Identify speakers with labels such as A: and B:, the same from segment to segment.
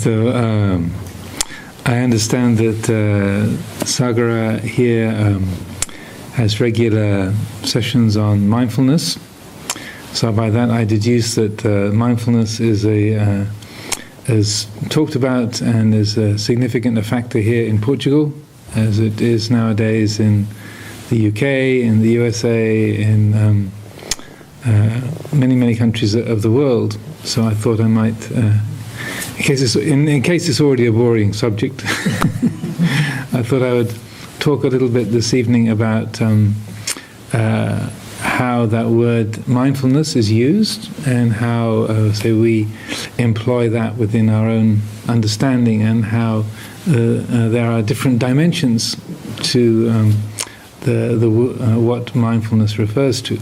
A: So I understand that Sagara here has regular sessions on mindfulness. So by that I deduce that mindfulness is talked about and is a significant factor here in Portugal, as it is nowadays in the UK, in the USA, in many countries of the world. So I thought I might, in case it's already a boring subject, I thought I would talk a little bit this evening about how that word mindfulness is used and how, we employ that within our own understanding, and how there are different dimensions to what mindfulness refers to.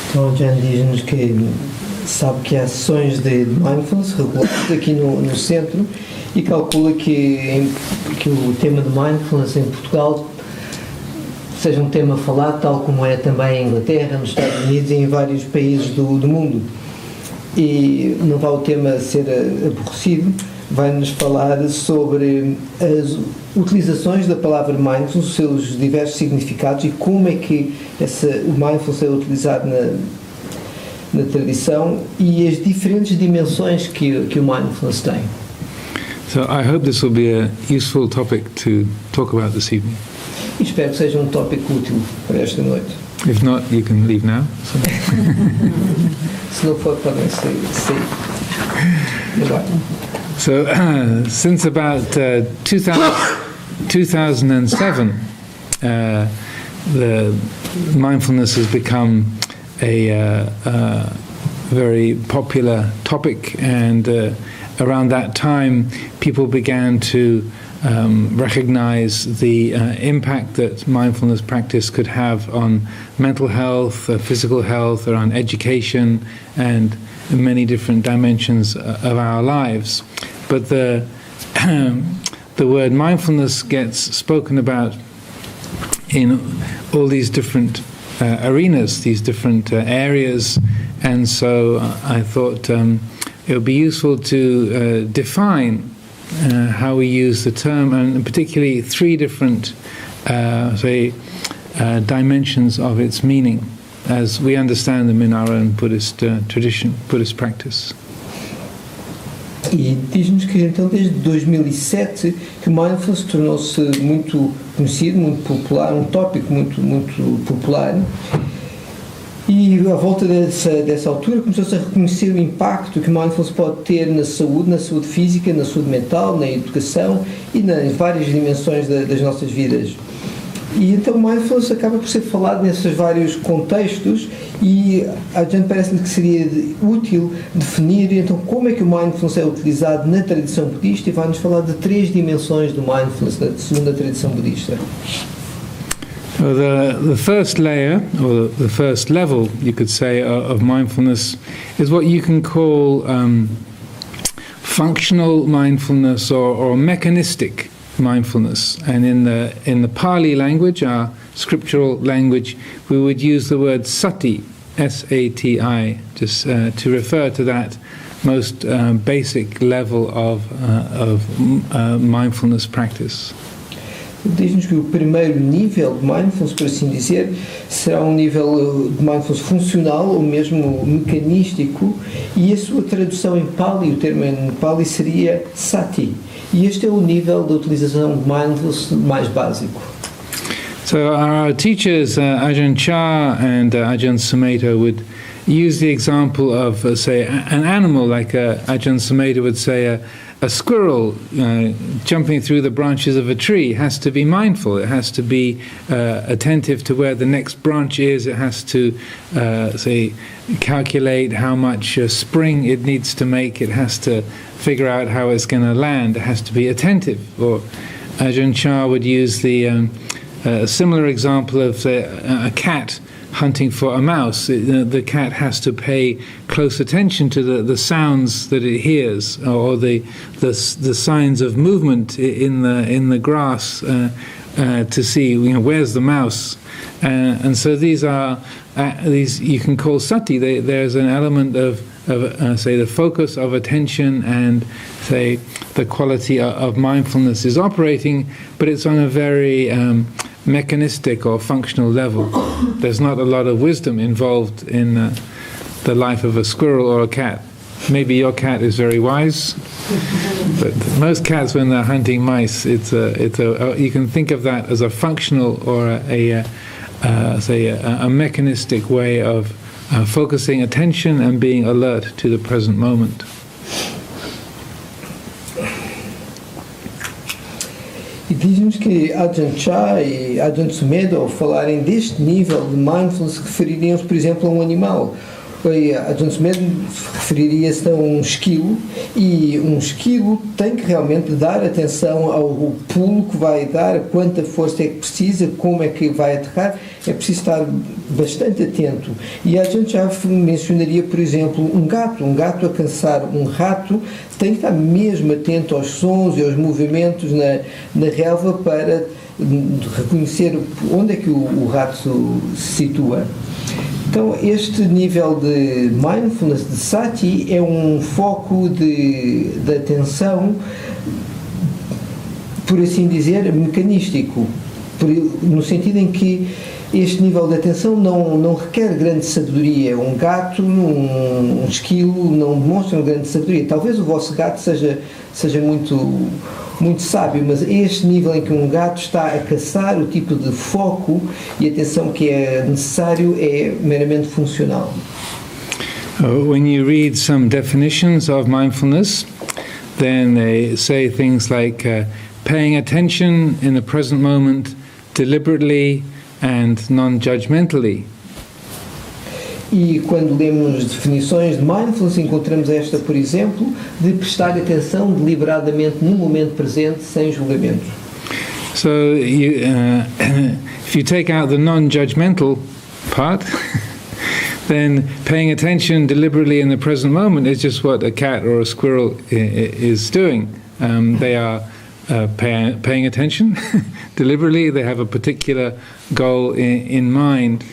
B: Então, o Jan diz-nos que sabe que há sessões de mindfulness regulares aqui no centro e calcula que o tema de mindfulness em Portugal seja um tema falado, tal como é também em Inglaterra, nos Estados Unidos e em vários países do mundo. E não vai o tema ser aborrecido, vai-nos falar sobre as utilizações da palavra mindfulness, os seus diversos significados e como é que o mindfulness é utilizado na tradição e as diferentes dimensões que o mindfulness tem.
A: So I hope this will be a useful topic to talk about this evening.
B: E espero que seja um tópico útil para esta noite.
A: If not, you can leave now.
B: Se não for, podem sair.
A: So, since about 2007, the mindfulness has become a very popular topic, and around that time, people began to recognize the impact that mindfulness practice could have on mental health, physical health, or on education, and many different dimensions of our lives. But the word mindfulness gets spoken about in all these different arenas, these different areas, and so I thought it would be useful to define how we use the term, and particularly three different, dimensions of its meaning, as we understand them in our own Buddhist tradition, Buddhist practice.
B: E diz-nos que então desde 2007 que o mindfulness tornou-se muito conhecido, muito popular, um tópico muito popular. E à volta dessa altura começou-se a reconhecer o impacto que o mindfulness pode ter na saúde física, na saúde mental, na educação e nas várias dimensões das nossas vidas. E então o mindfulness acaba por ser falado nesses vários contextos e a gente parece-lhe que seria útil definir então como é que o mindfulness é utilizado na tradição budista, e vai-nos falar de três dimensões do mindfulness na segunda tradição budista.
A: Well, the first layer, or the first level, you could say, of mindfulness is what you can call functional mindfulness or mechanistic mindfulness. And in the Pali language, our scriptural language, we would use the word sati, S-A-T-I, just to refer to that most basic level of mindfulness practice.
B: Diz-nos que o primeiro nível de mindfulness, por assim dizer, será um nível de mindfulness funcional ou mesmo mecanístico, e a sua tradução em Pali, o termo em Pali seria sati. E este é o nível de utilização de mindfulness mais básico.
A: So our teachers, Ajahn Chah and Ajahn Sumedho, would use the example of, say, an animal, like Ajahn Sumedho would say, a squirrel jumping through the branches of a tree has to be mindful. It has to be attentive to where the next branch is. It has to, calculate how much spring it needs to make. It has to figure out how it's going to land. It has to be attentive. Or Ajahn Chah would use the similar example of a cat hunting for a mouse. The cat has to pay close attention to the sounds that it hears, or the signs of movement in the grass to see where's the mouse. And so these you can call sati. There's an element of say, the focus of attention and, say, the quality of mindfulness is operating, but it's on a very mechanistic or functional level. There's not a lot of wisdom involved in the life of a squirrel or a cat. Maybe your cat is very wise, but most cats, when they're hunting mice, you can think of that as a functional or a mechanistic way of focusing attention and being alert to the present moment.
B: E diz-nos que Ajahn Chah e Ajahn Sumedho, ao falarem deste nível de mindfulness, refeririam-se, por exemplo, a um animal. Ajahn Sumedho referiria-se a um esquilo, e um esquilo tem que realmente dar atenção ao pulo que vai dar, quanta força é que precisa, como é que vai aterrar, é preciso estar bastante atento. E Ajahn Chah mencionaria, por exemplo, um gato a caçar um rato tem que estar mesmo atento aos sons e aos movimentos na relva para reconhecer onde é que o rato se situa. Então, este nível de mindfulness, de sati, é um foco de atenção, por assim dizer, mecanístico, no sentido em que este nível de atenção não requer grande sabedoria. Um gato, um esquilo não demonstram grande sabedoria. Talvez o vosso gato seja muito sábio, mas este nível em que um gato está a caçar, o tipo de foco e atenção que é necessário é meramente funcional.
A: When you read some definitions of mindfulness, then they say things like paying attention in the present moment deliberately and non-judgmentally.
B: E quando lemos definições de mindfulness, encontramos esta, por exemplo, de prestar atenção deliberadamente no momento presente, sem julgamento.
A: So, if you take out the non-judgmental part, then paying attention deliberately in the present moment is just what a cat or a squirrel is doing. They are paying attention deliberately. They have a particular goal in mind.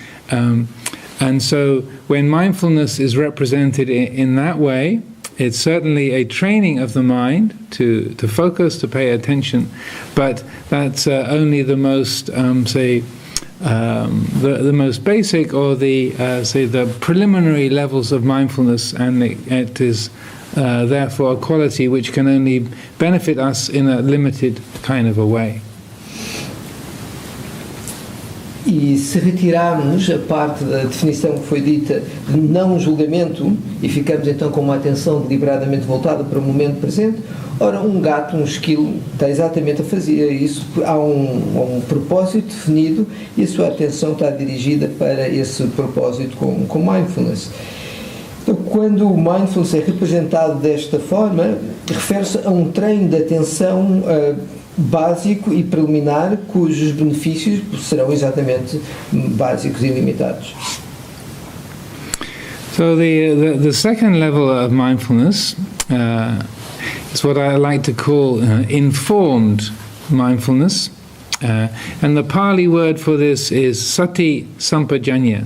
A: And so when mindfulness is represented in that way, it's certainly a training of the mind to focus, to pay attention, but that's only the most, the most basic or the preliminary levels of mindfulness, and it is therefore a quality which can only benefit us in a limited kind of a way.
B: E se retirarmos a parte da definição que foi dita de não julgamento e ficamos então com uma atenção deliberadamente voltada para o momento presente, ora, um gato, um esquilo, está exatamente a fazer isso, há um propósito definido e a sua atenção está dirigida para esse propósito com mindfulness. Então, quando o mindfulness é representado desta forma, refere-se a um treino de atenção básico e preliminar, cujos benefícios serão exatamente básicos e limitados.
A: So the second level of mindfulness is what I like to call informed mindfulness, and the Pali word for this is sati sampajanya.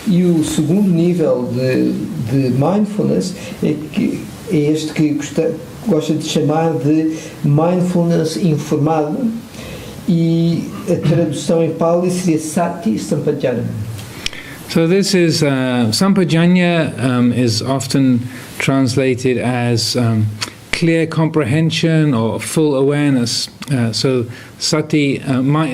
B: E o segundo nível de mindfulness é este que gosta de chamar de mindfulness informado, e a tradução em Pali seria sati sampajanya.
A: So this is sampajanya is often translated as clear comprehension or full awareness. So sati,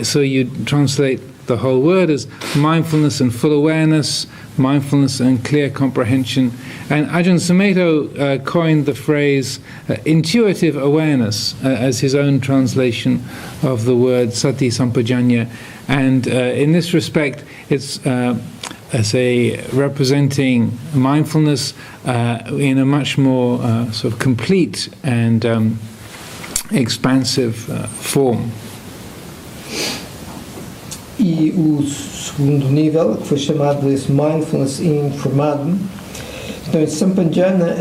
A: so you translate the whole word as mindfulness and full awareness, mindfulness and clear comprehension. And Ajahn Sumedho coined the phrase intuitive awareness as his own translation of the word sati sampajanya. And in this respect, it's as a representing mindfulness in a much more sort of complete and expansive form.
B: E o segundo nível, que foi chamado de mindfulness informado, então em Sampajanya,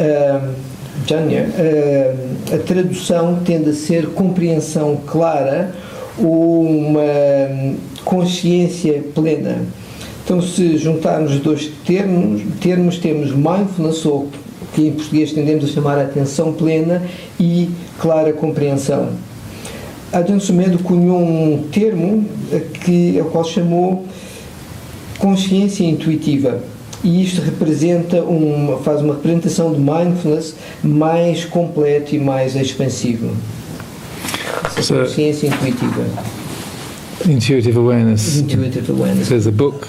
B: a tradução tende a ser compreensão clara ou uma consciência plena. Então, se juntarmos os dois termos, temos mindfulness, ou que em português tendemos a chamar a atenção plena, e clara compreensão. Adrian Sumedo cunhou um termo ao qual chamou consciência intuitiva, e isto faz uma representação de mindfulness mais completa e mais expansiva. Essa consciência intuitiva.
A: Intuitive awareness.
B: Intuitive awareness.
A: There's a book.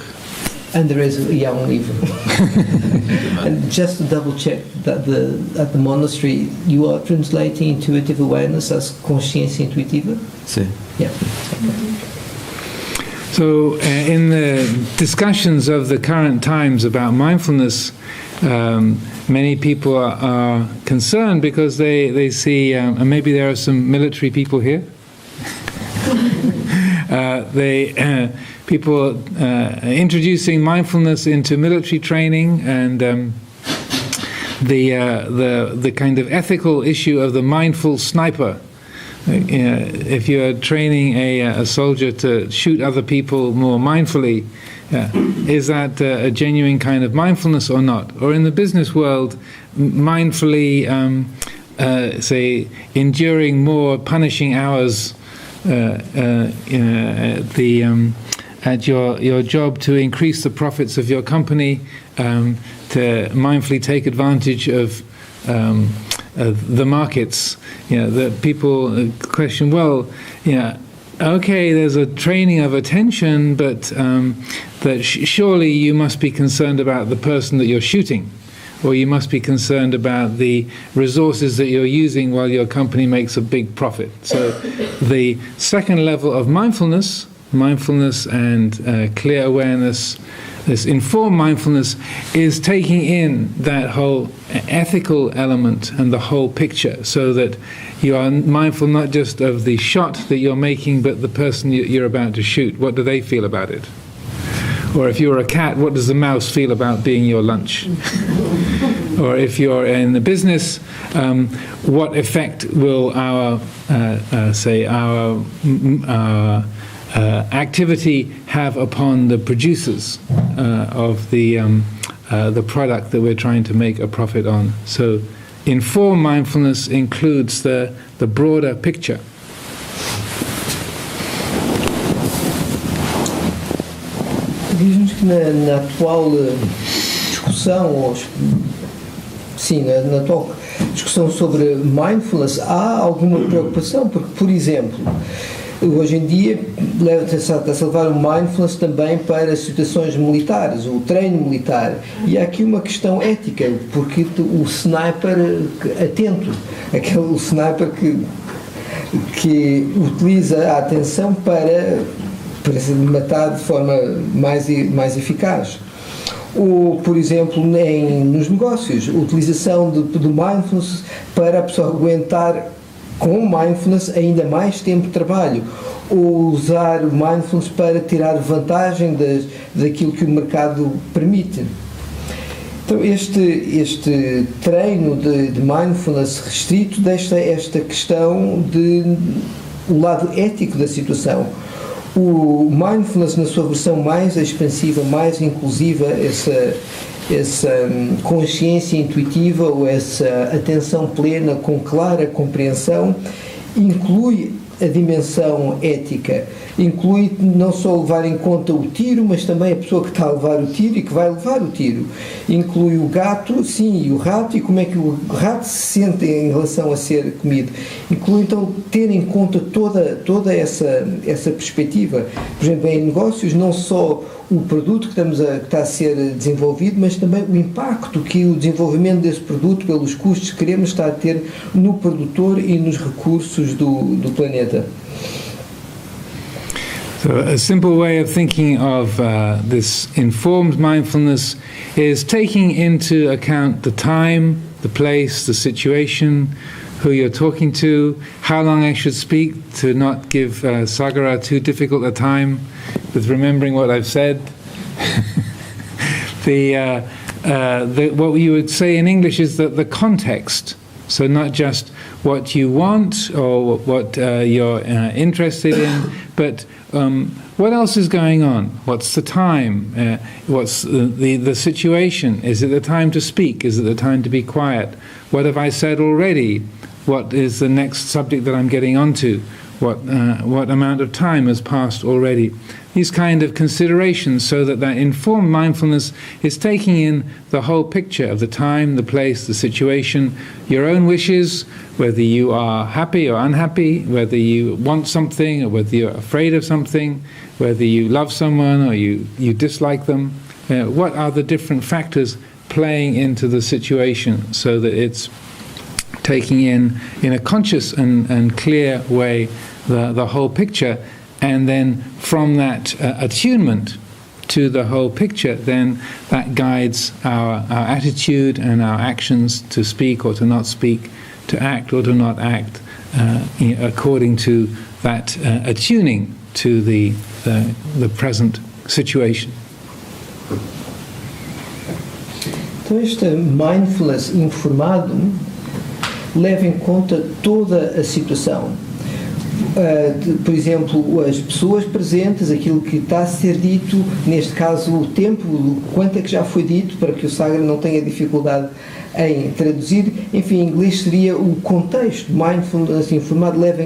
B: And there is um livro. And just to double check that at the monastery you are translating intuitive awareness as consciência intuitiva?
C: Sim.
B: Yeah.
A: So, in the discussions of the current times about mindfulness, many people are concerned because they see, and maybe there are some military people here. People introducing mindfulness into military training, and the kind of ethical issue of the mindful sniper. If you are training a soldier to shoot other people more mindfully, is that a genuine kind of mindfulness or not? Or in the business world, mindfully, say, enduring more punishing hours at your job to increase the profits of your company, to mindfully take advantage of the markets. That people question, well, okay, there's a training of attention, but that surely you must be concerned about the person that you're shooting, or you must be concerned about the resources that you're using while your company makes a big profit. So the second level of mindfulness and clear awareness, this informed mindfulness, is taking in that whole ethical element and the whole picture, so that you are mindful not just of the shot that you're making, but the person you're about to shoot. What do they feel about it? Or if you're a cat, what does the mouse feel about being your lunch? Or if you're in the business, what effect will our activity have upon the producers of the product that we're trying to make a profit on? So, informed mindfulness includes the broader picture.
B: Diz-nos que na atual discussão, na atual discussão sobre mindfulness, há alguma preocupação, porque, por exemplo, hoje em dia está-se a levar o mindfulness também para situações militares, o treino militar, e há aqui uma questão ética, porque o sniper atento, aquele sniper que utiliza a atenção para se matar de forma mais eficaz. Ou, por exemplo, nos negócios, a utilização do mindfulness para a pessoa aguentar com mindfulness ainda mais tempo de trabalho, ou usar o mindfulness para tirar vantagem daquilo que o mercado permite. Então, este treino de mindfulness restrito deixa esta questão o lado ético da situação. O mindfulness, na sua versão mais expansiva, mais inclusiva, essa consciência intuitiva, ou essa atenção plena com clara compreensão, inclui a dimensão ética, inclui não só levar em conta o tiro, mas também a pessoa que está a levar o tiro e que vai levar o tiro. Inclui o gato, sim, e o rato, e como é que o rato se sente em relação a ser comido. Inclui, então, ter em conta toda essa perspectiva. Por exemplo, em negócios, não só o produto que está a ser desenvolvido, mas também o impacto que o desenvolvimento desse produto, pelos custos que queremos, está a ter no produtor e nos recursos do planeta.
A: So a simple way of thinking of this informed mindfulness is taking into account the time, the place, the situation, who you're talking to, how long I should speak to not give Sagara too difficult a time with remembering what I've said. What you would say in English is that the context, so not just what you want or what you're interested in, but what else is going on? What's the time? What's the situation? Is it the time to speak? Is it the time to be quiet? What have I said already? What is the next subject that I'm getting onto? What amount of time has passed already? These kind of considerations, so that informed mindfulness is taking in the whole picture of the time, the place, the situation, your own wishes, whether you are happy or unhappy, whether you want something or whether you're afraid of something, whether you love someone or you dislike them. What are the different factors playing into the situation, so that it's taking in a conscious and clear way the whole picture, and then from that attunement to the whole picture, then that guides our attitude and our actions to speak or to not speak, to act or to not act, according to that attuning to the present situation.
B: Então, este mindfulness informado leva em conta toda a situação. Por exemplo, as pessoas presentes, aquilo que está a ser dito, neste caso o tempo, quanto é que já foi dito, para que o Sagra não tenha dificuldade em traduzir. Enfim, em inglês seria o contexto. Mindfulness informado leva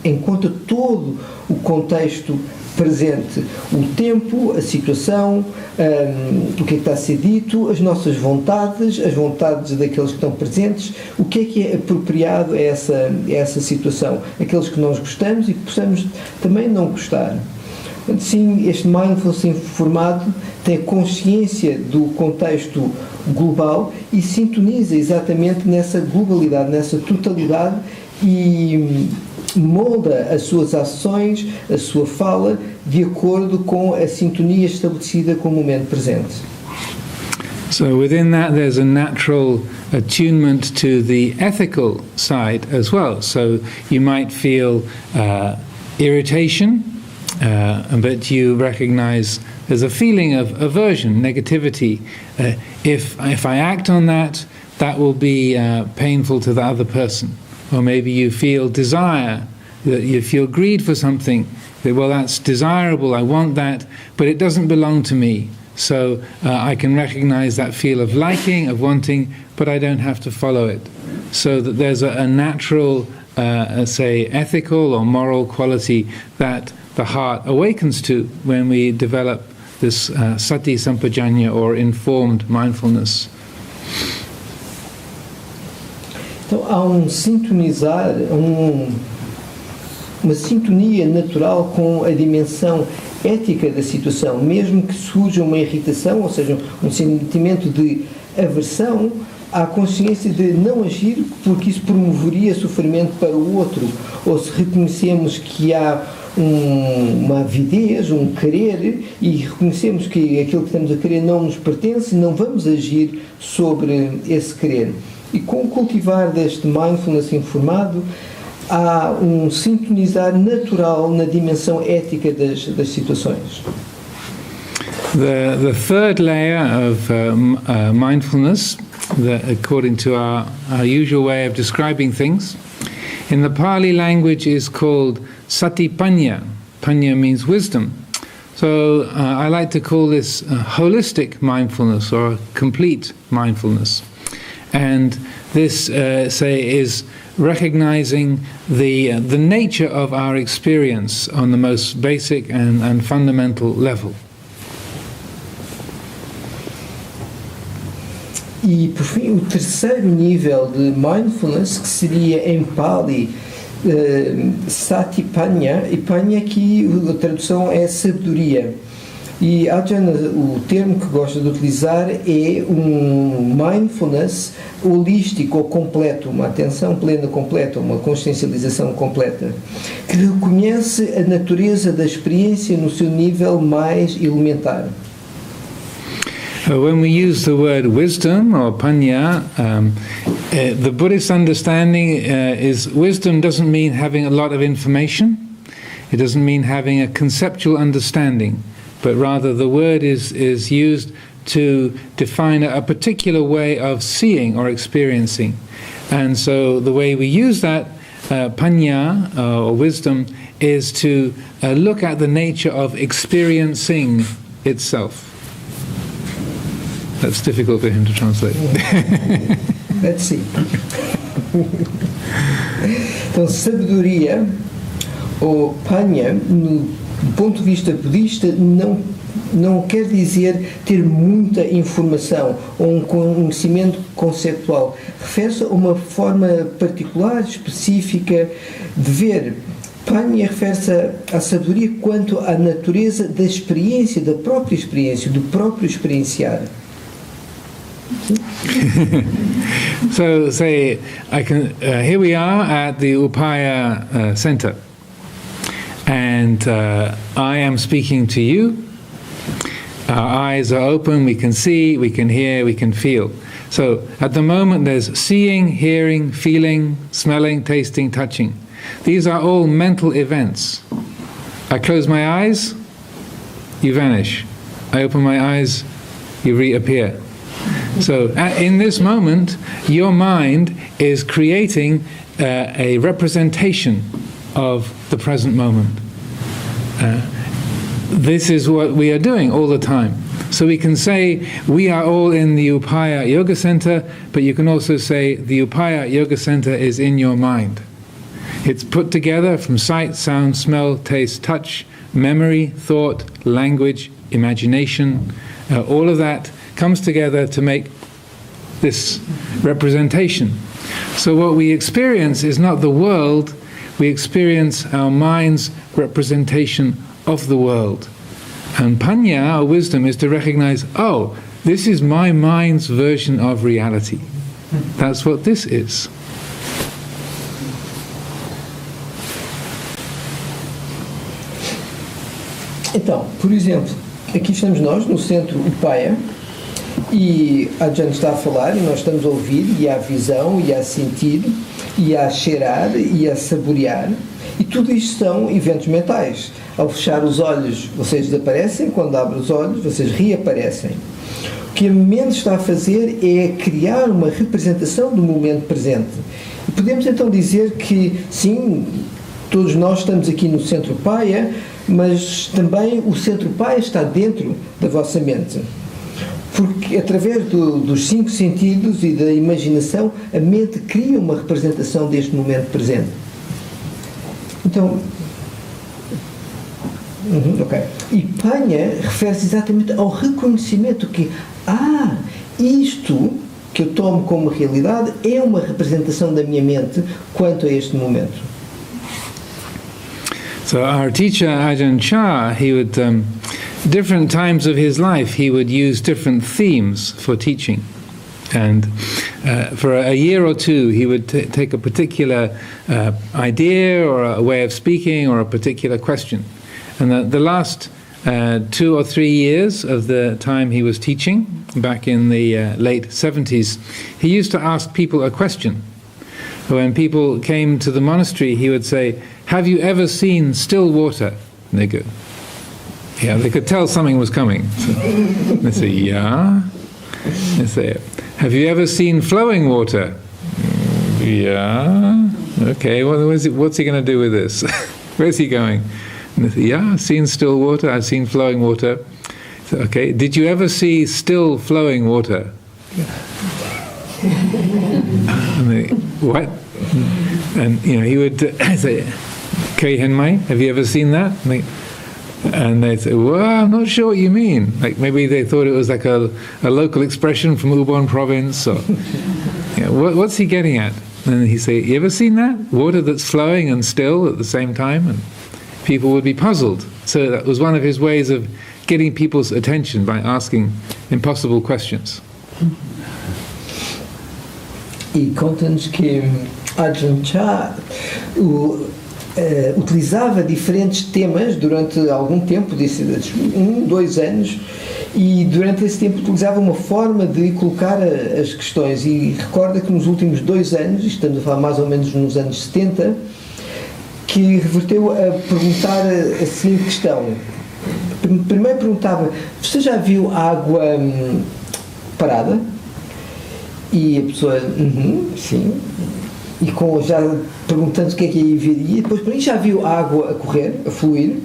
B: em conta todo o contexto presente, o tempo, a situação, o que é que está a ser dito, as nossas vontades, as vontades daqueles que estão presentes, o que é apropriado a essa situação, aqueles que nós gostamos e que possamos também não gostar. Sim, este mindfulness informado tem consciência do contexto global e sintoniza exatamente nessa globalidade, nessa totalidade, e molda as suas ações, a sua fala, de acordo com a sintonia estabelecida com o momento presente.
A: So within that there's a natural attunement to the ethical side as well. So you might feel irritation, but you recognize there's a feeling of aversion, negativity. If I act on that, that will be painful to the other person. Or maybe you feel desire, that you feel greed for something, that, well, that's desirable, I want that, but it doesn't belong to me. So I can recognize that feel of liking, of wanting, but I don't have to follow it. So that there's a natural, say, ethical or moral quality that the heart awakens to when we develop this sati sampajanya, or informed mindfulness.
B: Então há sintonizar, uma sintonia natural com a dimensão ética da situação, mesmo que surja uma irritação, ou seja, um sentimento de aversão, há consciência de não agir porque isso promoveria sofrimento para o outro, ou se reconhecemos que há uma avidez, um querer, e reconhecemos que aquilo que estamos a querer não nos pertence, não vamos agir sobre esse querer. E com o cultivar deste mindfulness informado, há sintonizar natural na dimensão ética das situações.
A: The third layer of mindfulness, according to our usual way of describing things, in the Pali language is called satipanya. Panya means wisdom. So I like to call this holistic mindfulness, or complete mindfulness. And this, is recognizing the nature of our experience on the most basic and fundamental level.
B: E, por fim, o terceiro nível de mindfulness, que seria em Pali satipanya, e panya aqui a tradução é sabedoria. E Ajahn, o termo que gosta de utilizar é mindfulness holístico ou completo, uma atenção plena completa, uma consciencialização completa, que reconhece a natureza da experiência no seu nível mais elementar.
A: When we use the word wisdom or panya, the Buddhist understanding is wisdom doesn't mean having a lot of information. It doesn't mean having a conceptual understanding. But rather the word is used to define a particular way of seeing or experiencing. And so the way we use that Panya, or wisdom, is to look at the nature of experiencing itself. That's difficult for him to translate.
B: Let's see. Então, sabedoria, ou Panya, no ponto de vista budista, não quer dizer ter muita informação ou um conhecimento conceptual. Refere-se a uma forma particular, específica de ver. Panya refere-se à sabedoria quanto à natureza da experiência, da própria experiência, do próprio experienciar.
A: So, say, here we are at the Upaya Center, and I am speaking to you. Our eyes are open, we can see, we can hear, we can feel. So, at the moment there's seeing, hearing, feeling, smelling, tasting, touching. These are all mental events. I close my eyes, you vanish. I open my eyes, you reappear. So in this moment, your mind is creating a representation of the present moment. This is what we are doing all the time. So we can say we are all in the Upaya Yoga Center, but you can also say the Upaya Yoga Center is in your mind. It's put together from sight, sound, smell, taste, touch, memory, thought, language, imagination. All of that comes together to make this representation. So what we experience is not the world, we experience our mind's representation of the world. And Panya, or wisdom, is to recognize, oh, this is my mind's version of reality. That's what this is.
B: Então, por exemplo, aqui estamos nós, no centro Upaya, e a Ajahn está a falar, e nós estamos a ouvir, e há visão, e há sentir, e há cheirar, e há saborear, e tudo isto são eventos mentais. Ao fechar os olhos, vocês desaparecem, quando abrem os olhos, vocês reaparecem. O que a mente está a fazer é criar uma representação do momento presente. E podemos então dizer que, sim, todos nós estamos aqui no centro Upaya, mas também o centro Upaya está dentro da vossa mente. Porque através dos 5 sentidos e da imaginação, a mente cria uma representação deste momento presente. Então, ok. E Panya refere-se exatamente ao reconhecimento que, isto que eu tomo como realidade é uma representação da minha mente quanto a este momento.
A: So our teacher Ajahn Chah, he would different times of his life he would use different themes for teaching, and for a year or two he would take a particular idea or a way of speaking or a particular question, and the last 2 or 3 years of the time he was teaching, back in the late 70s, he used to ask people a question. When people came to the monastery, he would say, "Have you ever seen still water?" And they go, yeah, they could tell something was coming. So they say, yeah. They say, "Have you ever seen flowing water?" Yeah. Okay, what's he going to do with this? Where's he going? And they say, yeah, I've seen still water, I've seen flowing water. So, okay, did you ever see still flowing water? And they, what? And he would say, "Kei Henmai, have you ever seen that?" And they'd say, "Well, I'm not sure what you mean." Like maybe they thought it was like a local expression from Ubon province, or what's he getting at? And he'd say, "You ever seen that? Water that's flowing and still at the same time?" And people would be puzzled. So that was one of his ways of getting people's attention, by asking impossible questions.
B: E conta-nos que Ajahn Chah utilizava diferentes temas durante algum tempo, disse 1, 2 anos, e durante esse tempo utilizava uma forma de colocar as questões, e recorda que nos últimos 2 anos, estamos a falar mais ou menos nos anos 70, que reverteu a perguntar a seguinte questão. Primeiro perguntava: "Você já viu água parada?" E a pessoa, sim. e já perguntando o que é que aí viria, depois por aí já viu a água a correr, a fluir,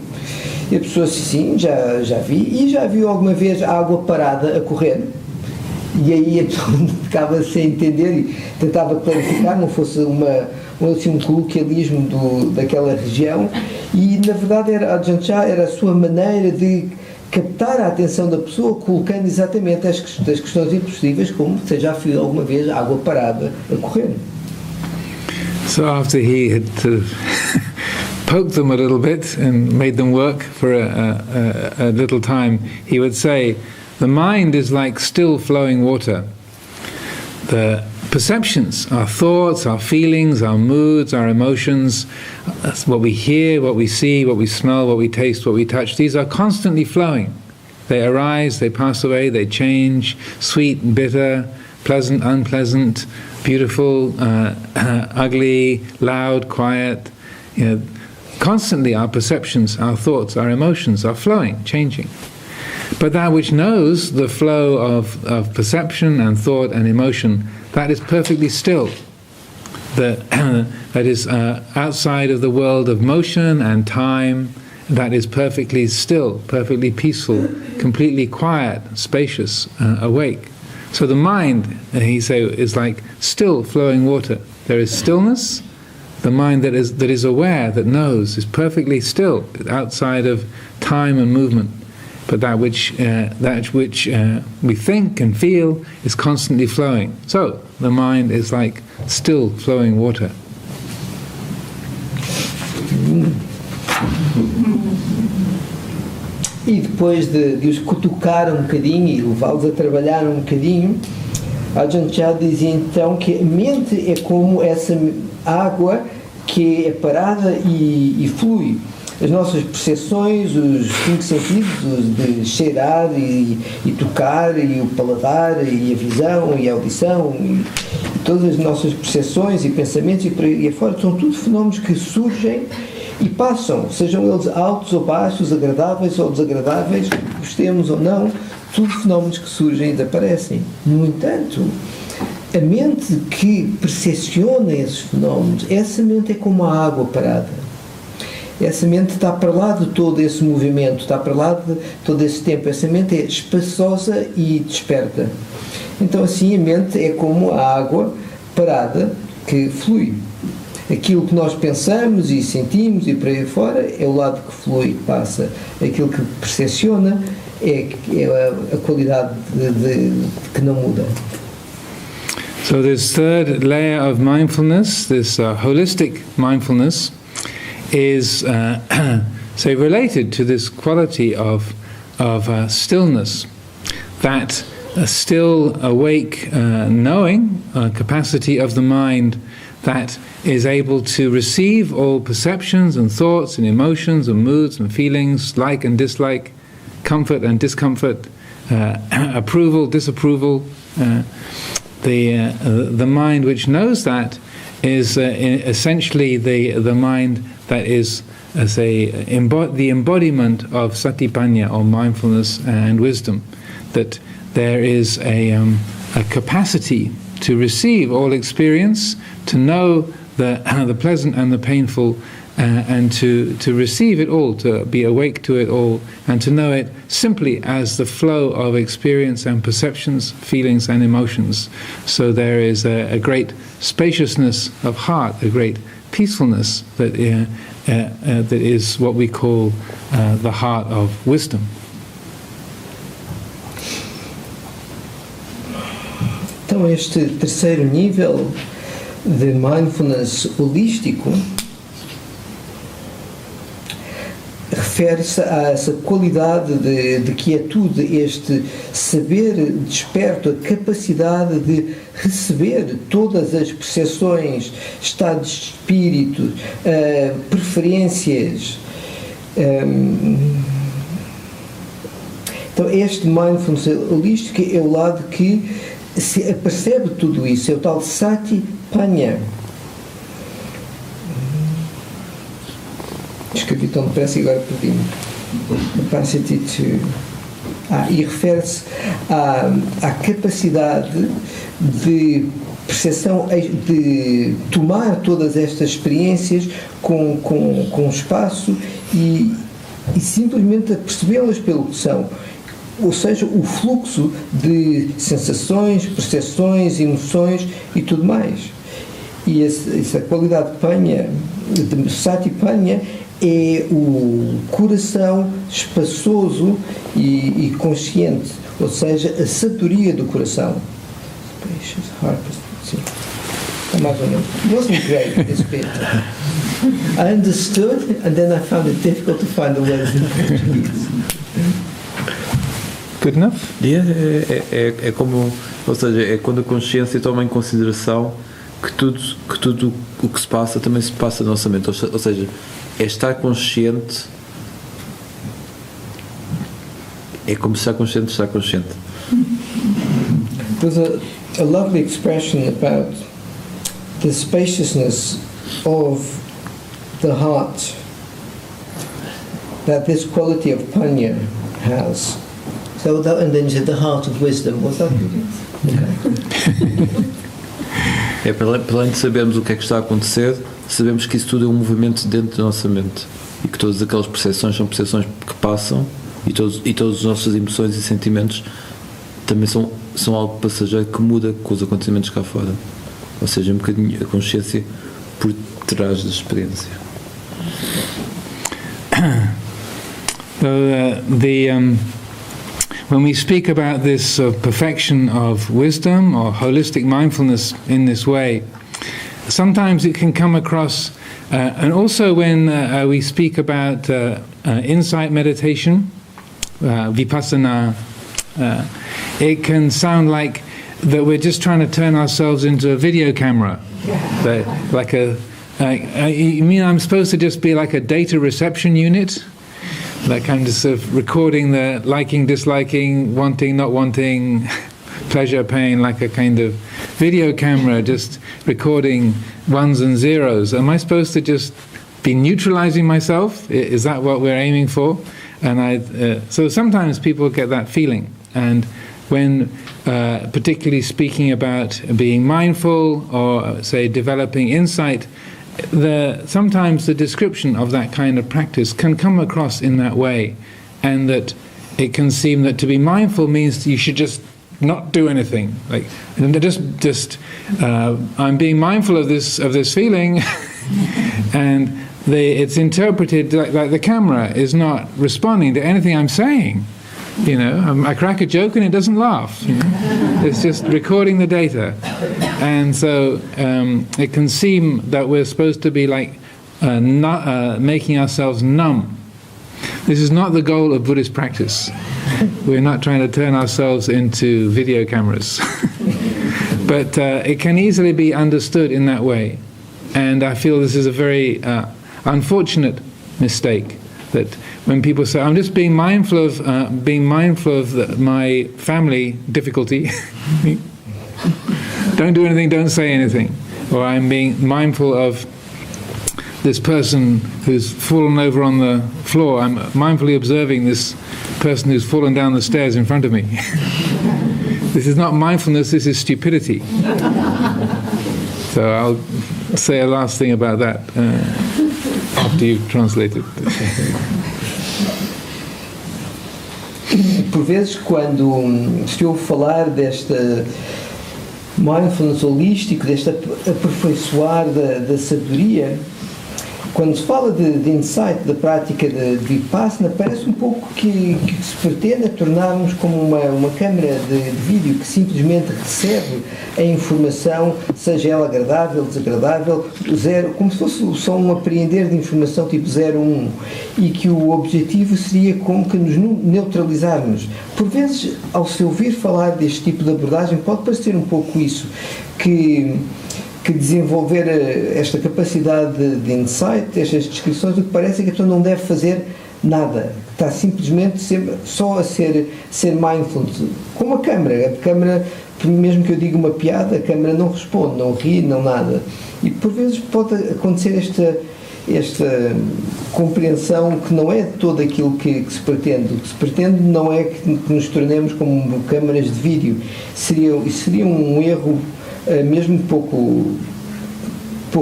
B: e a pessoa disse, sim, já vi, e já viu alguma vez a água parada a correr? E aí a pessoa ficava sem entender e tentava clarificar, não fosse um coloquialismo daquela região, e na verdade a Ajahn Chah era a sua maneira de captar a atenção da pessoa, colocando exatamente as questões impossíveis, como você já viu alguma vez a água parada a correr.
A: So after he had poked them a little bit and made them work for a little time, he would say, the mind is like still flowing water. The perceptions, our thoughts, our feelings, our moods, our emotions, what we hear, what we see, what we smell, what we taste, what we touch, these are constantly flowing. They arise, they pass away, they change, sweet and bitter, pleasant, unpleasant, beautiful, ugly, loud, quiet. Constantly our perceptions, our thoughts, our emotions are flowing, changing. But that which knows the flow of perception and thought and emotion, that is perfectly still. That is outside of the world of motion and time, that is perfectly still, perfectly peaceful, completely quiet, spacious, awake. So the mind, he say, is like still flowing water. There is stillness. The mind that is aware, that knows, is perfectly still, outside of time and movement. But that which we think and feel is constantly flowing. So the mind is like still flowing water.
B: E depois de os cutucar um bocadinho e levá-los a trabalhar um bocadinho, Ajahn Chah dizia então que a mente é como essa água que é parada e flui. As nossas percepções, os 5 sentidos de cheirar e tocar, e o paladar, e a visão, e a audição, e todas as nossas percepções e pensamentos e por aí afora, são tudo fenómenos que surgem e passam, sejam eles altos ou baixos, agradáveis ou desagradáveis, gostemos ou não, tudo fenómenos que surgem e desaparecem. No entanto, a mente que percepciona esses fenómenos, essa mente é como a água parada. Essa mente está para lá de todo esse movimento, está para lá de todo esse tempo. Essa mente é espaçosa e desperta. Então assim a mente é como a água parada que flui. Aquilo que nós pensamos e sentimos e por aí fora é o lado que flui, que passa. Aquilo que percepciona é a qualidade que não muda.
A: So this third layer of mindfulness, this holistic mindfulness, is say related to this quality of stillness, that still awake knowing capacity of the mind that is able to receive all perceptions and thoughts and emotions and moods and feelings, like and dislike, comfort and discomfort, approval, disapproval. The mind which knows that is essentially the mind that is the embodiment of satipanya, or mindfulness and wisdom, that there is a capacity to receive all experience, to know the pleasant and the painful, and to receive it all, to be awake to it all, and to know it simply as the flow of experience and perceptions, feelings and emotions. So there is a great spaciousness of heart, a great peacefulness that is what we call the heart of wisdom.
B: Então este terceiro nível de mindfulness holístico refere-se a essa qualidade de quietude, este saber desperto, a capacidade de receber todas as percepções, estados de espírito, preferências. Então este mindfulness holístico é o lado que se apercebe tudo isso, é o tal satipanya. Escrevi tão depressa e agora perdi-me. Capacity to... e refere-se à capacidade de percepção de tomar todas estas experiências com espaço e simplesmente a percebê-las pelo que são. Ou seja, o fluxo de sensações, percepções, emoções e tudo mais. E essa qualidade de Panya, de Satipanya, é o coração espaçoso e consciente, ou seja, a sabedoria do coração. Mais ou menos. It wasn't great, this bit. I understood, and then I found it difficult to find the words in Portuguese.
A: Good enough?
C: É como, ou seja, é quando a consciência toma em consideração que tudo o que se passa também se passa na nossa mente, ou seja, é estar consciente, é como estar consciente.
B: There's a lovely expression about the spaciousness of the heart that this quality of Panya has. So that, and then you said the heart of wisdom. Was that
C: É para além de sabermos o que é que está a acontecer, sabemos que isso tudo é um movimento dentro da nossa mente e que todas aquelas percepções são percepções que passam e todas as nossas emoções e sentimentos também são algo passageiro que muda com os acontecimentos cá fora, ou seja, um bocadinho a consciência por trás da experiência.
A: When we speak about this perfection of wisdom or holistic mindfulness in this way, sometimes it can come across, and also when we speak about insight meditation, vipassana, it can sound like that we're just trying to turn ourselves into a video camera. You mean I'm supposed to just be like a data reception unit? Like I'm just sort of recording the liking, disliking, wanting, not wanting, pleasure, pain, like a kind of video camera, just recording ones and zeros. Am I supposed to just be neutralizing myself? Is that what we're aiming for? And so sometimes people get that feeling. And when particularly speaking about being mindful or, say, developing insight, sometimes the description of that kind of practice can come across in that way, and that it can seem that to be mindful means you should just not do anything. Like just I'm being mindful of this feeling, and it's interpreted like the camera is not responding to anything I'm saying. You know, I crack a joke and it doesn't laugh. You know? It's just recording the data, and so it can seem that we're supposed to be like making ourselves numb. This is not the goal of Buddhist practice. We're not trying to turn ourselves into video cameras, but it can easily be understood in that way, and I feel this is a very unfortunate mistake. That when people say, "I'm just being mindful of my family difficulty," don't do anything, don't say anything, or I'm being mindful of this person who's fallen over on the floor. I'm mindfully observing this person who's fallen down the stairs in front of me. This is not mindfulness. This is stupidity. So I'll say a last thing about that. After you've translated.
B: Por vezes, quando se ouve falar desta mindfulness holístico, deste aperfeiçoar da sabedoria, quando se fala de insight, da prática de Vipassana, parece um pouco que se pretende tornarmos como uma câmara de vídeo que simplesmente recebe a informação, seja ela agradável, desagradável, zero, como se fosse só um apreender de informação tipo 0-1, e que o objetivo seria como que nos neutralizarmos. Por vezes, ao se ouvir falar deste tipo de abordagem, pode parecer um pouco isso, que desenvolver esta capacidade de insight, estas descrições, o que parece é que a pessoa não deve fazer nada, está simplesmente só a ser mindful, como a câmara, mesmo que eu diga uma piada, a câmara não responde, não ri, não nada, e por vezes pode acontecer esta compreensão que não é todo aquilo que se pretende. O que se pretende não é que nos tornemos como câmaras de vídeo, seria um erro mesmo pouco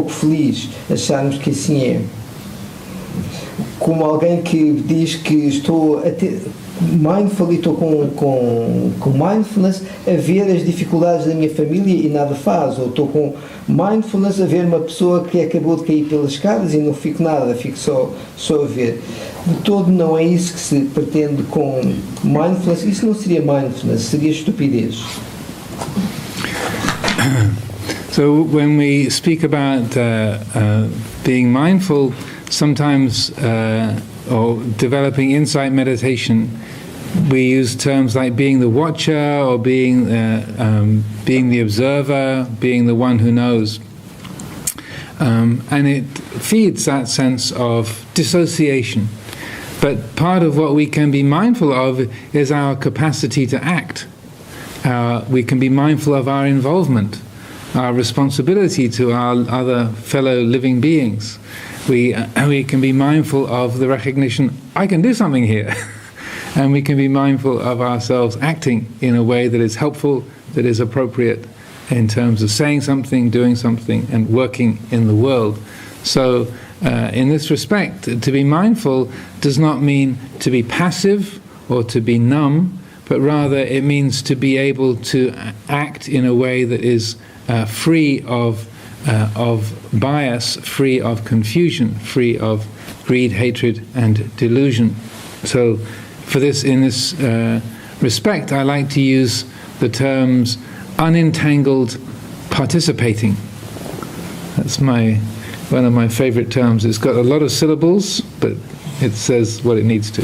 B: feliz, acharmos que assim é. Como alguém que diz que estou a ter mindful e estou com mindfulness a ver as dificuldades da minha família e nada faz, ou estou com mindfulness a ver uma pessoa que acabou de cair pelas escadas e não fico nada, fico só a ver. De todo não é isso que se pretende com mindfulness. Isso não seria mindfulness, seria estupidez.
A: So when we speak about being mindful, sometimes or developing insight meditation, we use terms like being the watcher or being the observer, being the one who knows. And it feeds that sense of dissociation. But part of what we can be mindful of is our capacity to act. We can be mindful of our involvement, our responsibility to our other fellow living beings. We can be mindful of the recognition, I can do something here. And we can be mindful of ourselves acting in a way that is helpful, that is appropriate in terms of saying something, doing something, and working in the world. So in this respect, to be mindful does not mean to be passive or to be numb, but rather it means to be able to act in a way that is free of bias, free of confusion, free of greed, hatred, and delusion. So for this, in this respect, I like to use the terms unentangled participating. That's one of my favorite terms. It's got a lot of syllables, but it says what it needs to.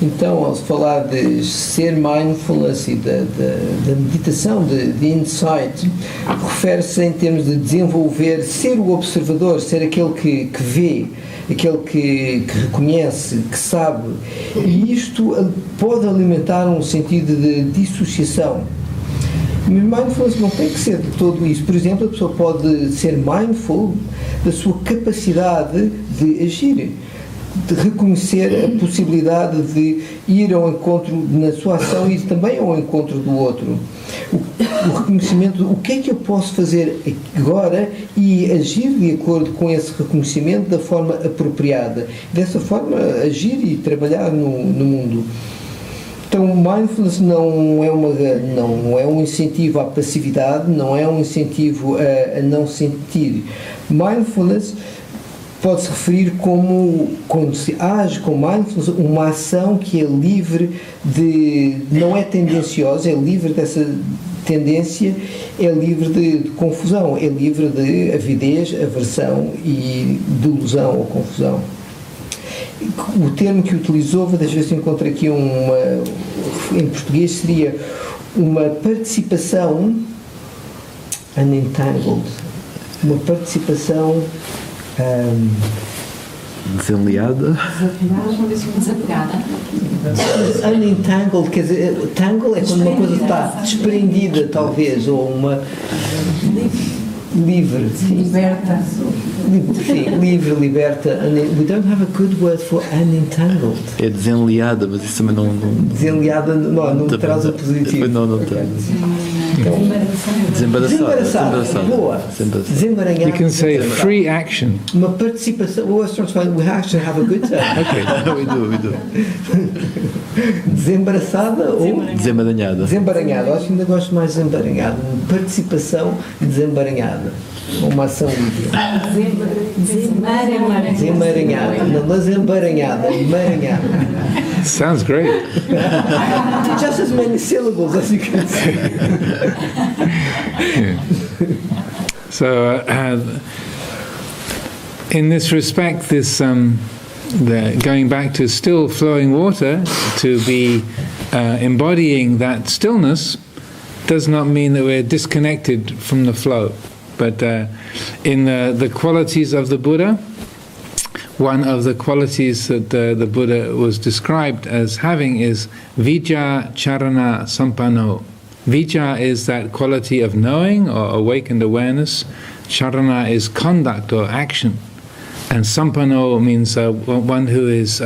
B: Então, ao falar de ser mindfulness e da meditação de insight, refere-se em termos de desenvolver, ser o observador, ser aquele que vê, aquele que reconhece, que sabe. E isto pode alimentar um sentido de dissociação. Mas mindfulness não tem que ser de todo isso. Por exemplo, a pessoa pode ser mindful da sua capacidade de agir, de reconhecer a possibilidade de ir ao encontro na sua ação e também ao encontro do outro. O reconhecimento, o que é que eu posso fazer agora e agir de acordo com esse reconhecimento da forma apropriada. Dessa forma, agir e trabalhar no mundo. Então, mindfulness não é um incentivo à passividade, não é um incentivo a não sentir. Mindfulness pode-se referir como, quando se age com mindfulness, uma ação que é livre não é tendenciosa, é livre dessa tendência, é livre de confusão, é livre de avidez, aversão e delusão ou confusão. O termo que utilizou, das vezes encontro aqui em português, seria uma participação unentangled, uma participação
C: desenliada.
D: Desapegada.
B: Unentangled, quer dizer, tangle é quando uma coisa está desprendida, talvez, ou uma livre.
D: Liberta.
B: Sim, livre, liberta. We don't have a good word for unentangled.
C: É desenliada, mas isso também não
B: Desenliada não traz o positivo.
C: Não tem.
B: Desembaraçada. Boa. Desemaranhada.
A: You can say free action.
B: Uma participação. We actually have a good time.
C: We do.
B: Desembaraçada ou
C: Desemaranhada.
B: desembaranhada. Acho que ainda gosto mais de desembaranhada. Participação desemaranhada. Uma ação livre. Desemaranhada. Não, mas emaranhada.
A: Sounds great.
B: Just as many syllables as you can say.
A: Yeah. So, in this respect, going back to still flowing water, to be embodying that stillness, does not mean that we're disconnected from the flow. But in the qualities of the Buddha, one of the qualities that the Buddha was described as having is Vijja Charana Sampanno. Vijja is that quality of knowing or awakened awareness. Charana is conduct or action. And Sampanno means one who is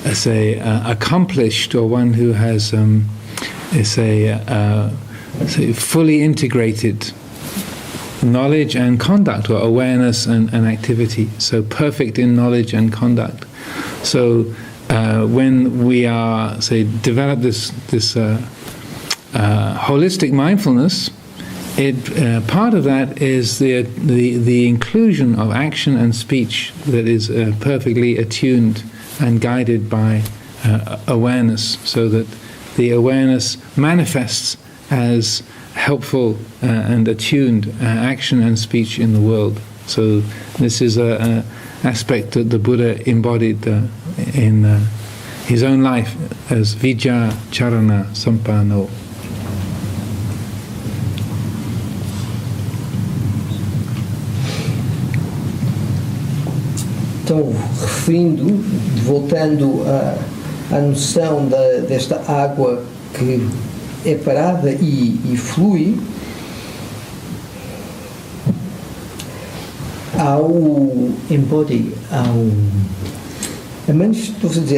A: accomplished, or one who has fully integrated knowledge and conduct, or awareness and activity. So perfect in knowledge and conduct. So when we are, develop this holistic mindfulness, part of that is the inclusion of action and speech that is perfectly attuned and guided by awareness, so that the awareness manifests as helpful and attuned action and speech in the world. So this is an aspect that the Buddha embodied in his own life as Vijja Charana Sampanno.
B: Então, referindo, voltando à noção desta água que é parada e flui, ao embody, a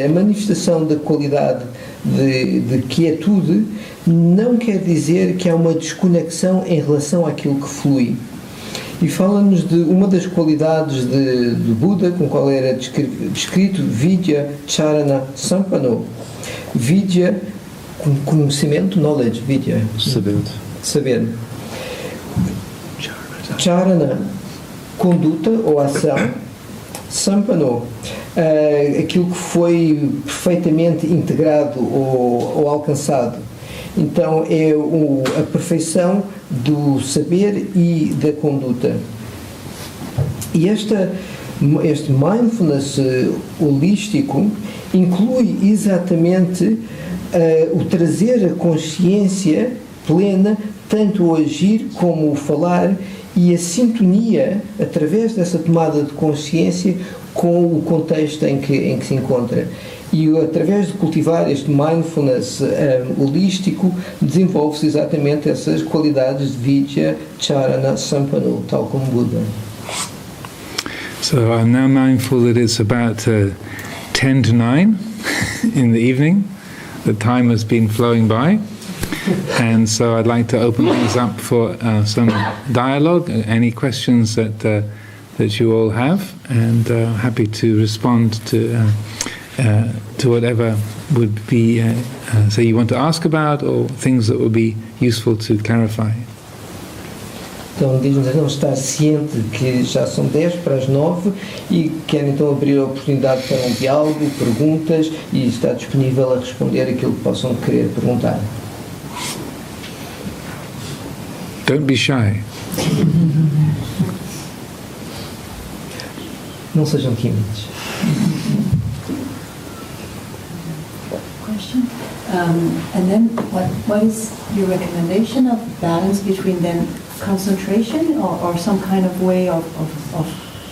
B: manifestação da qualidade de quietude não quer dizer que há uma desconexão em relação àquilo que flui. E fala-nos de uma das qualidades de Buda, com a qual era descrito Vijja Charana Sampanno. Vijja, conhecimento, knowledge, Vijja. Saber. Charana, conduta ou ação. Sampanno, aquilo que foi perfeitamente integrado ou alcançado. Então é a perfeição do saber e da conduta. E este mindfulness holístico inclui exatamente o trazer a consciência plena, tanto o agir como o falar, e a sintonia através dessa tomada de consciência com o contexto em que se encontra. E através de cultivar este mindfulness holístico, desenvolve-se exatamente essas qualidades de Vijja Charana Sampanno, tal como Buda.
A: So I'm now mindful that it's about 10 to 9 in the evening. The time has been flowing by. And so I'd like to open things up for some dialogue, any questions that you all have, and happy to respond to whatever would be, say, you want to ask about, or things that would be useful to clarify.
B: Então diz-nos a não estar ciente que já são 10 para as 9 e quer então abrir a oportunidade para um diálogo, perguntas, e está disponível a responder aquilo que possam querer perguntar.
A: Don't be shy.
B: Não sejam tímidos.
D: Question. And then what is your recommendation of balance between then concentration or some kind of way of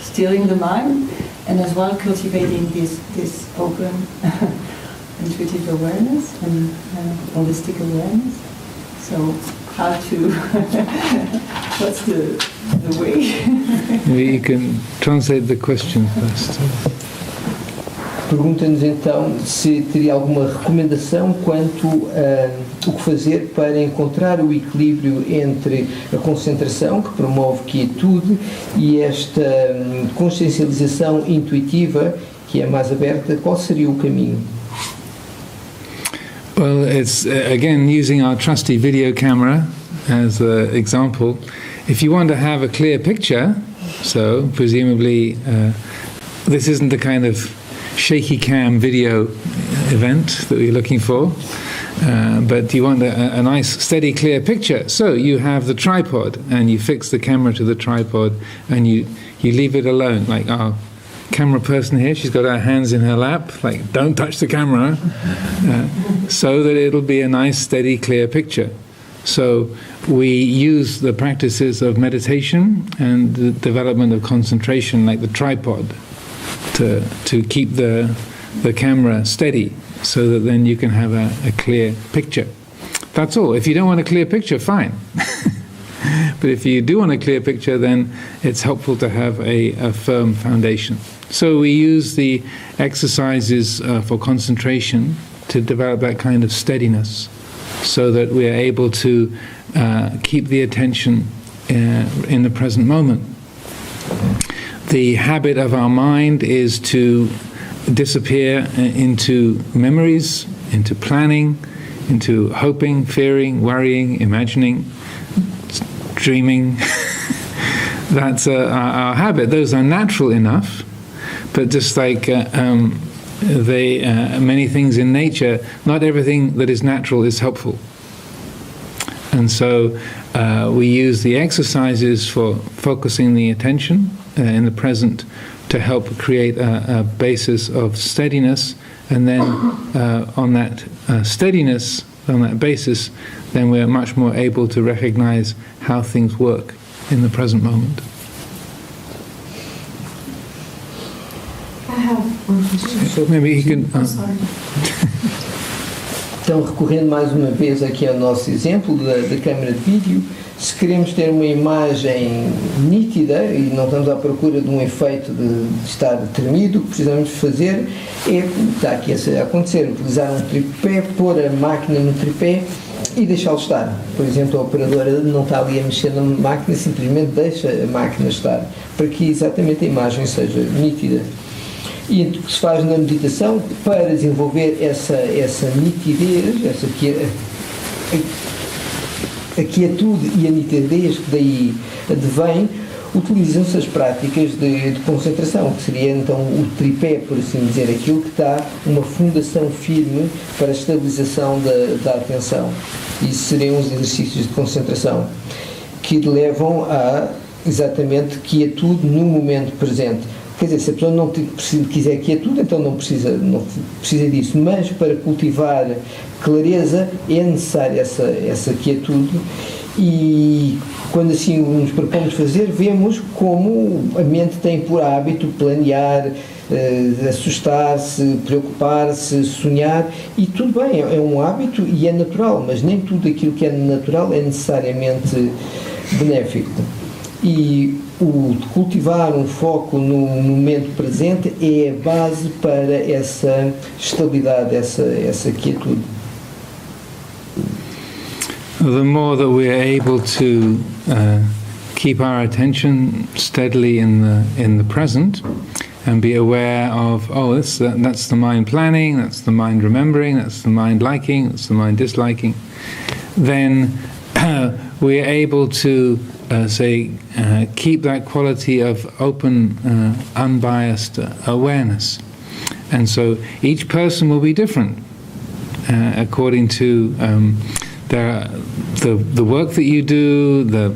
D: steering the mind, and as well cultivating this open intuitive awareness and holistic awareness? So how to what's the way?
A: Maybe you can translate the question first.
B: Pergunta-nos então se teria alguma recomendação quanto o que fazer para encontrar o equilíbrio entre a concentração, que promove quietude, e esta consciencialização intuitiva, que é mais aberta. Qual seria o caminho?
A: Well, it's again using our trusty video camera as an example. If you want to have a clear picture, so presumably this isn't the kind of shaky cam video event that we're looking for, but you want a nice steady clear picture, so you have the tripod and you fix the camera to the tripod and you leave it alone. Like our camera person here, she's got her hands in her lap, like don't touch the camera, so that it'll be a nice steady clear picture. So we use the practices of meditation and the development of concentration, like the tripod, to keep the camera steady, so that then you can have a clear picture. That's all. If you don't want a clear picture, fine. But if you do want a clear picture, then it's helpful to have a firm foundation. So we use the exercises for concentration to develop that kind of steadiness, so that we are able to keep the attention in the present moment. The habit of our mind is to disappear into memories, into planning, into hoping, fearing, worrying, imagining, dreaming. That's our habit. Those are natural enough, but just like many things in nature, not everything that is natural is helpful. And so we use the exercises for focusing the attention in the present to help create a basis of steadiness, and then on that steadiness, on that basis, then we're much more able to recognize how things work in the present moment.
E: I have one question.
A: So maybe he can...
E: Sorry.
B: Então, recorrendo mais uma vez aqui ao nosso exemplo da câmara de vídeo, se queremos ter uma imagem nítida e não estamos à procura de um efeito de estar tremido, o que precisamos fazer é, está aqui a acontecer, utilizar um tripé, pôr a máquina no tripé e deixá-lo estar. Por exemplo, a operadora não está ali a mexer na máquina, simplesmente deixa a máquina estar, para que exatamente a imagem seja nítida. E o que se faz na meditação para desenvolver essa nitidez, a quietude e a nitidez que daí advém, utilizam-se as práticas de concentração, que seria então o tripé, por assim dizer, aquilo que dá uma fundação firme para a estabilização da atenção. Isso seriam os exercícios de concentração, que levam a exatamente quietude no momento presente. Quer dizer, se a pessoa não quiser quietude, então não precisa disso, mas para cultivar clareza é necessária essa quietude, e quando assim nos propomos fazer, vemos como a mente tem por hábito planear, assustar-se, preocupar-se, sonhar, e tudo bem, é um hábito e é natural, mas nem tudo aquilo que é natural é necessariamente benéfico. E o cultivar um foco no momento presente é a base para essa estabilidade, essa quietude.
A: The more that we are able to keep our attention steadily in the present, and be aware of, that's the mind planning, that's the mind remembering, that's the mind liking, that's the mind disliking, then we are able to keep that quality of open, unbiased awareness. And so each person will be different according to the work that you do, the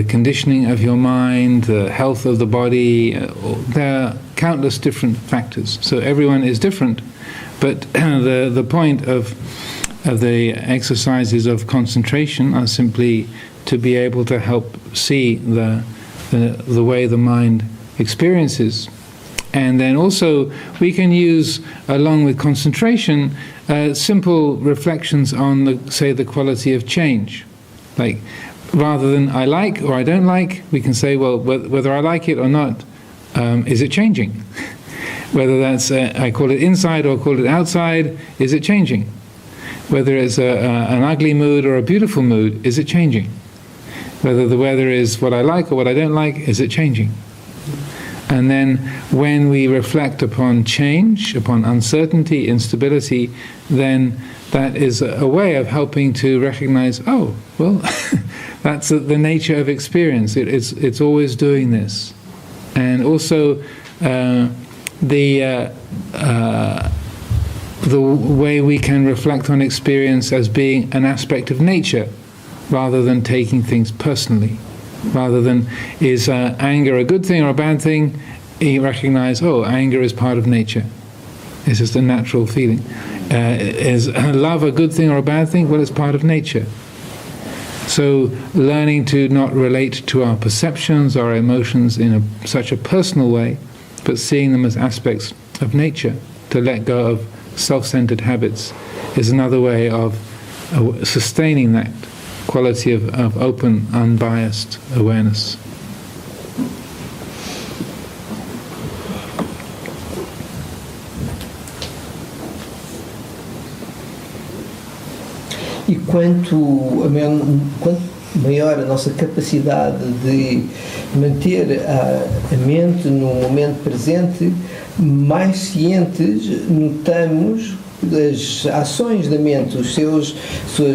A: conditioning of your mind, the health of the body. There are countless different factors. So everyone is different, but the point of the exercises of concentration are simply to be able to help see the way the mind experiences. And then also we can use, along with concentration, simple reflections on the quality of change. Like, rather than I like or I don't like, we can say, well, whether I like it or not, is it changing? Whether that's I call it inside or call it outside, is it changing? Whether it's an ugly mood or a beautiful mood, is it changing? Whether the weather is what I like or what I don't like, is it changing? And then when we reflect upon change, upon uncertainty, instability, then that is a way of helping to recognize, that's the nature of experience. It's always doing this. And also the way we can reflect on experience as being an aspect of nature, rather than taking things personally. Rather than, is anger a good thing or a bad thing, you recognize, anger is part of nature. It's just a natural feeling. Is love a good thing or a bad thing? Well, it's part of nature. So learning to not relate to our perceptions, our emotions in such a personal way, but seeing them as aspects of nature, to let go of self-centered habits, is another way of sustaining that quality of open, unbiased awareness.
B: E quanto maior a nossa capacidade de manter a mente no momento presente, mais cientes notamos das ações da mente, suas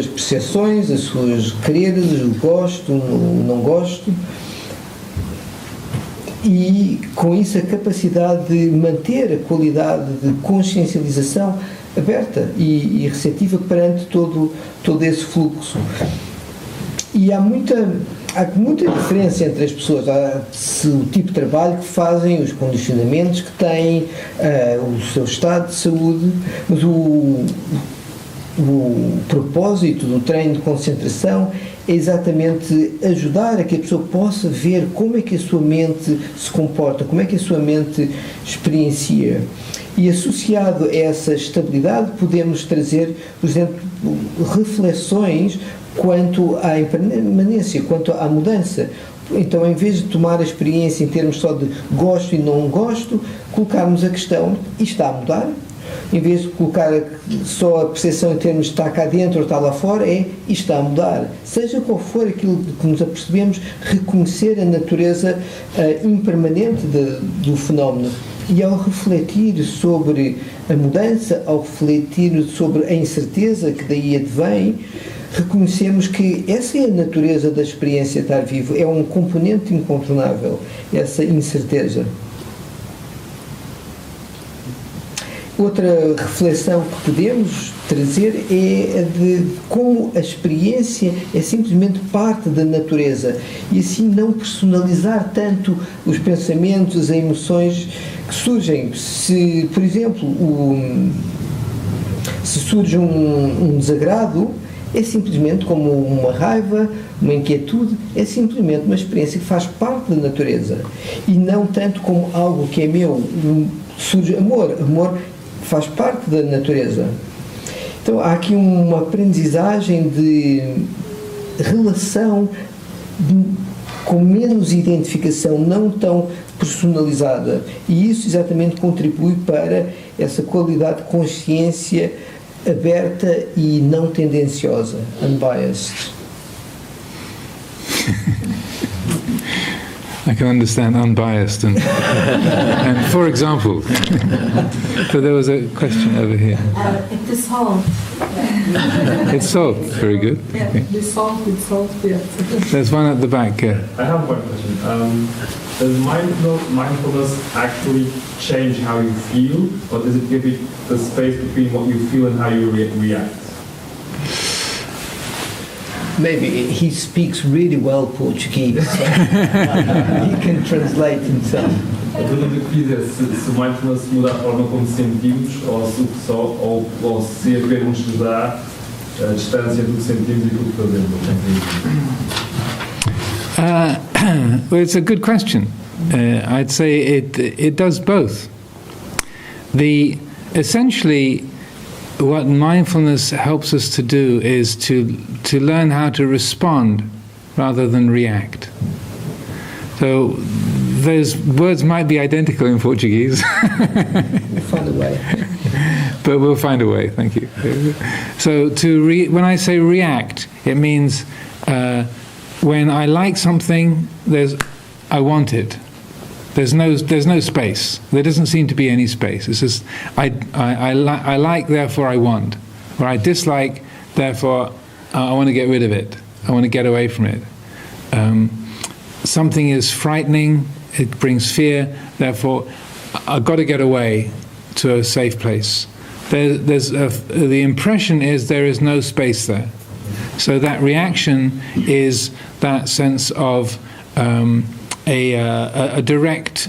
B: percepções, as suas quereres, o gosto, o não gosto, e com isso a capacidade de manter a qualidade de consciencialização aberta e receptiva perante todo esse fluxo. E há muita diferença entre as pessoas, o tipo de trabalho que fazem, os condicionamentos que têm, o seu estado de saúde, mas o propósito do treino de concentração é exatamente ajudar a que a pessoa possa ver como é que a sua mente se comporta, como é que a sua mente experiencia. E associado a essa estabilidade podemos trazer, por exemplo, reflexões quanto à impermanência, quanto à mudança. Então, em vez de tomar a experiência em termos só de gosto e não gosto, colocarmos a questão, isto está a mudar? Em vez de colocar só a percepção em termos de está cá dentro ou está lá fora, isto está a mudar. Seja qual for aquilo que nos apercebemos, reconhecer a natureza impermanente do fenómeno. E ao refletir sobre a mudança, ao refletir sobre a incerteza que daí advém, reconhecemos que essa é a natureza da experiência de estar vivo, é um componente incontornável, essa incerteza. Outra reflexão que podemos trazer é a de como a experiência é simplesmente parte da natureza e assim não personalizar tanto os pensamentos, as emoções que surgem. Se, por exemplo, se surge um desagrado, é simplesmente como uma raiva, uma inquietude, é simplesmente uma experiência que faz parte da natureza e não tanto como algo que é meu. Surge amor faz parte da natureza. Então há aqui uma aprendizagem de relação com menos identificação, não tão personalizada, e isso exatamente contribui para essa qualidade de consciência aberta e não tendenciosa, unbiased.
A: I can understand unbiased and for example, so there was a question over here.
E: It is salt.
A: It's salt, very good.
E: Yeah,
A: Okay.
E: the salt with salt, yes.
A: There's one at the back here.
F: I have one question. Does mindfulness actually change how you feel, or does it give it the space between what you feel and how you react?
B: Maybe he speaks really well Portuguese, so he can translate himself.
F: A pergunta que fiz é se mindfulness muda a forma como sentimos, ou se apenas nos dá a distância do que sentimos e do que fazemos.
A: Well, it's a good question. I'd say it does both. Essentially, what mindfulness helps us to do is to learn how to respond rather than react. So those words might be identical in Portuguese.
B: We'll find a way.
A: But we'll find a way, thank you. So when I say react, it means when I like something, I want it. There's no space. There doesn't seem to be any space. It's just I like, therefore I want. Or I dislike, therefore I want to get rid of it. I want to get away from it. Something is frightening. It brings fear. Therefore, I've got to get away to a safe place. The impression is there is no space there. So that reaction is that sense of a direct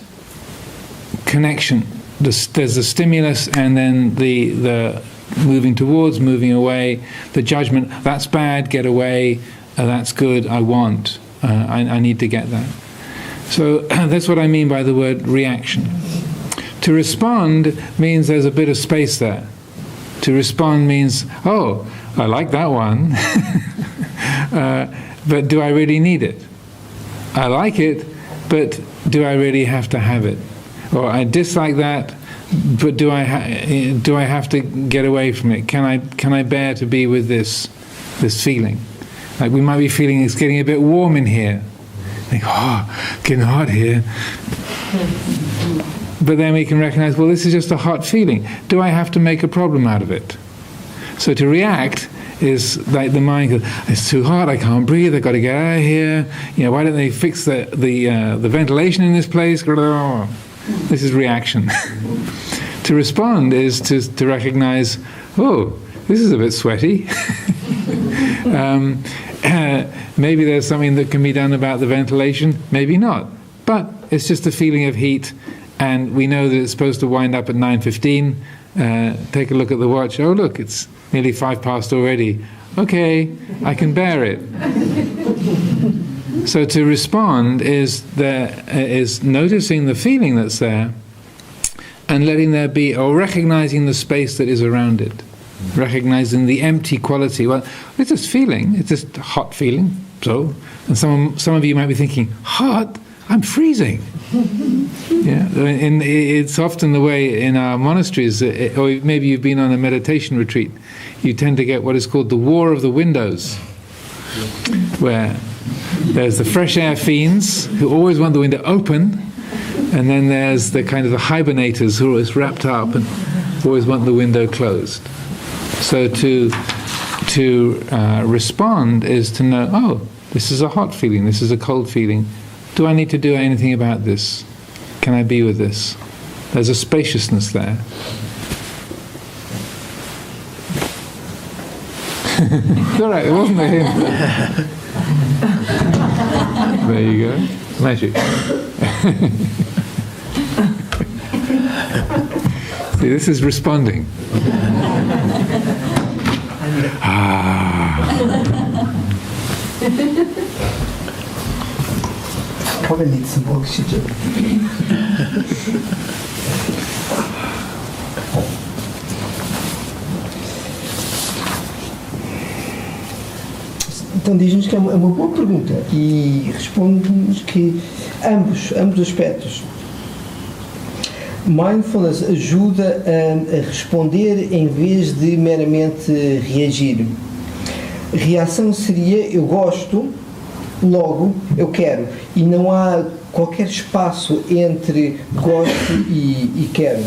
A: connection. There's a stimulus, and then the moving towards, moving away, the judgment, that's bad, get away, that's good, I want, I need to get that. So that's what I mean by the word reaction. To respond means there's a bit of space there. To respond means, oh, I like that one, but do I really need it? I like it, but do I really have to have it? Or I dislike that, but do I have to get away from it? Can I bear to be with this this feeling. Like we might be feeling it's getting a bit warm in here. Think, getting hot here. But then we can recognize, well, this is just a hot feeling. Do I have to make a problem out of it? So to react is like the mind goes, it's too hot, I can't breathe, I've got to get out of here. Why don't they fix the ventilation in this place? This is reaction. To respond is to recognize, this is a bit sweaty. Maybe there's something that can be done about the ventilation, maybe not. But it's just a feeling of heat, and we know that it's supposed to wind up at 9:15. Take a look at the watch. Oh, look, it's nearly 5 past already. Okay, I can bear it. So to respond is noticing the feeling that's there and letting there be, or recognizing the space that is around it. Recognizing the empty quality. Well, it's just feeling. It's just a hot feeling. So, and some of you might be thinking, hot? I'm freezing. It's often the way in our monasteries, or maybe you've been on a meditation retreat, you tend to get what is called the war of the windows, where there's the fresh air fiends who always want the window open, and then there's the kind of the hibernators who are always wrapped up and always want the window closed. So to respond is to know, this is a hot feeling, this is a cold feeling. Do I need to do anything about this? Can I be with this? There's a spaciousness there. It's all right, it wasn't a hint. There you go. Magic. See, this is responding.
B: Probably need some oxygen. Então diz-nos que é uma boa pergunta e responde-nos que ambos aspectos. Mindfulness ajuda a responder em vez de meramente reagir. Reação seria eu gosto, logo eu quero, e não há qualquer espaço entre gosto e quero.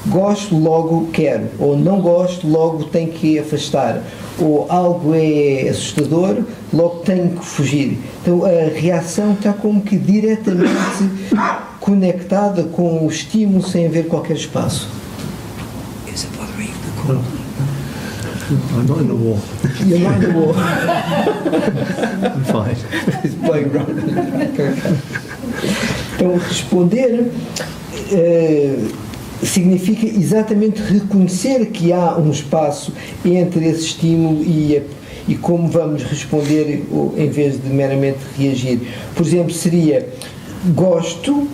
B: Gosto, logo quero, ou não gosto, logo tenho que afastar, ou algo é assustador, logo tenho que fugir. Então a reação está como que diretamente conectada com o estímulo sem haver qualquer espaço. Is it bothering the corner?
G: I'm not in the war.
B: You're not in the war.
G: I'm fine.
B: It's playing around. Então responder significa exatamente reconhecer que há um espaço entre esse estímulo e como vamos responder em vez de meramente reagir. Por exemplo, seria gosto,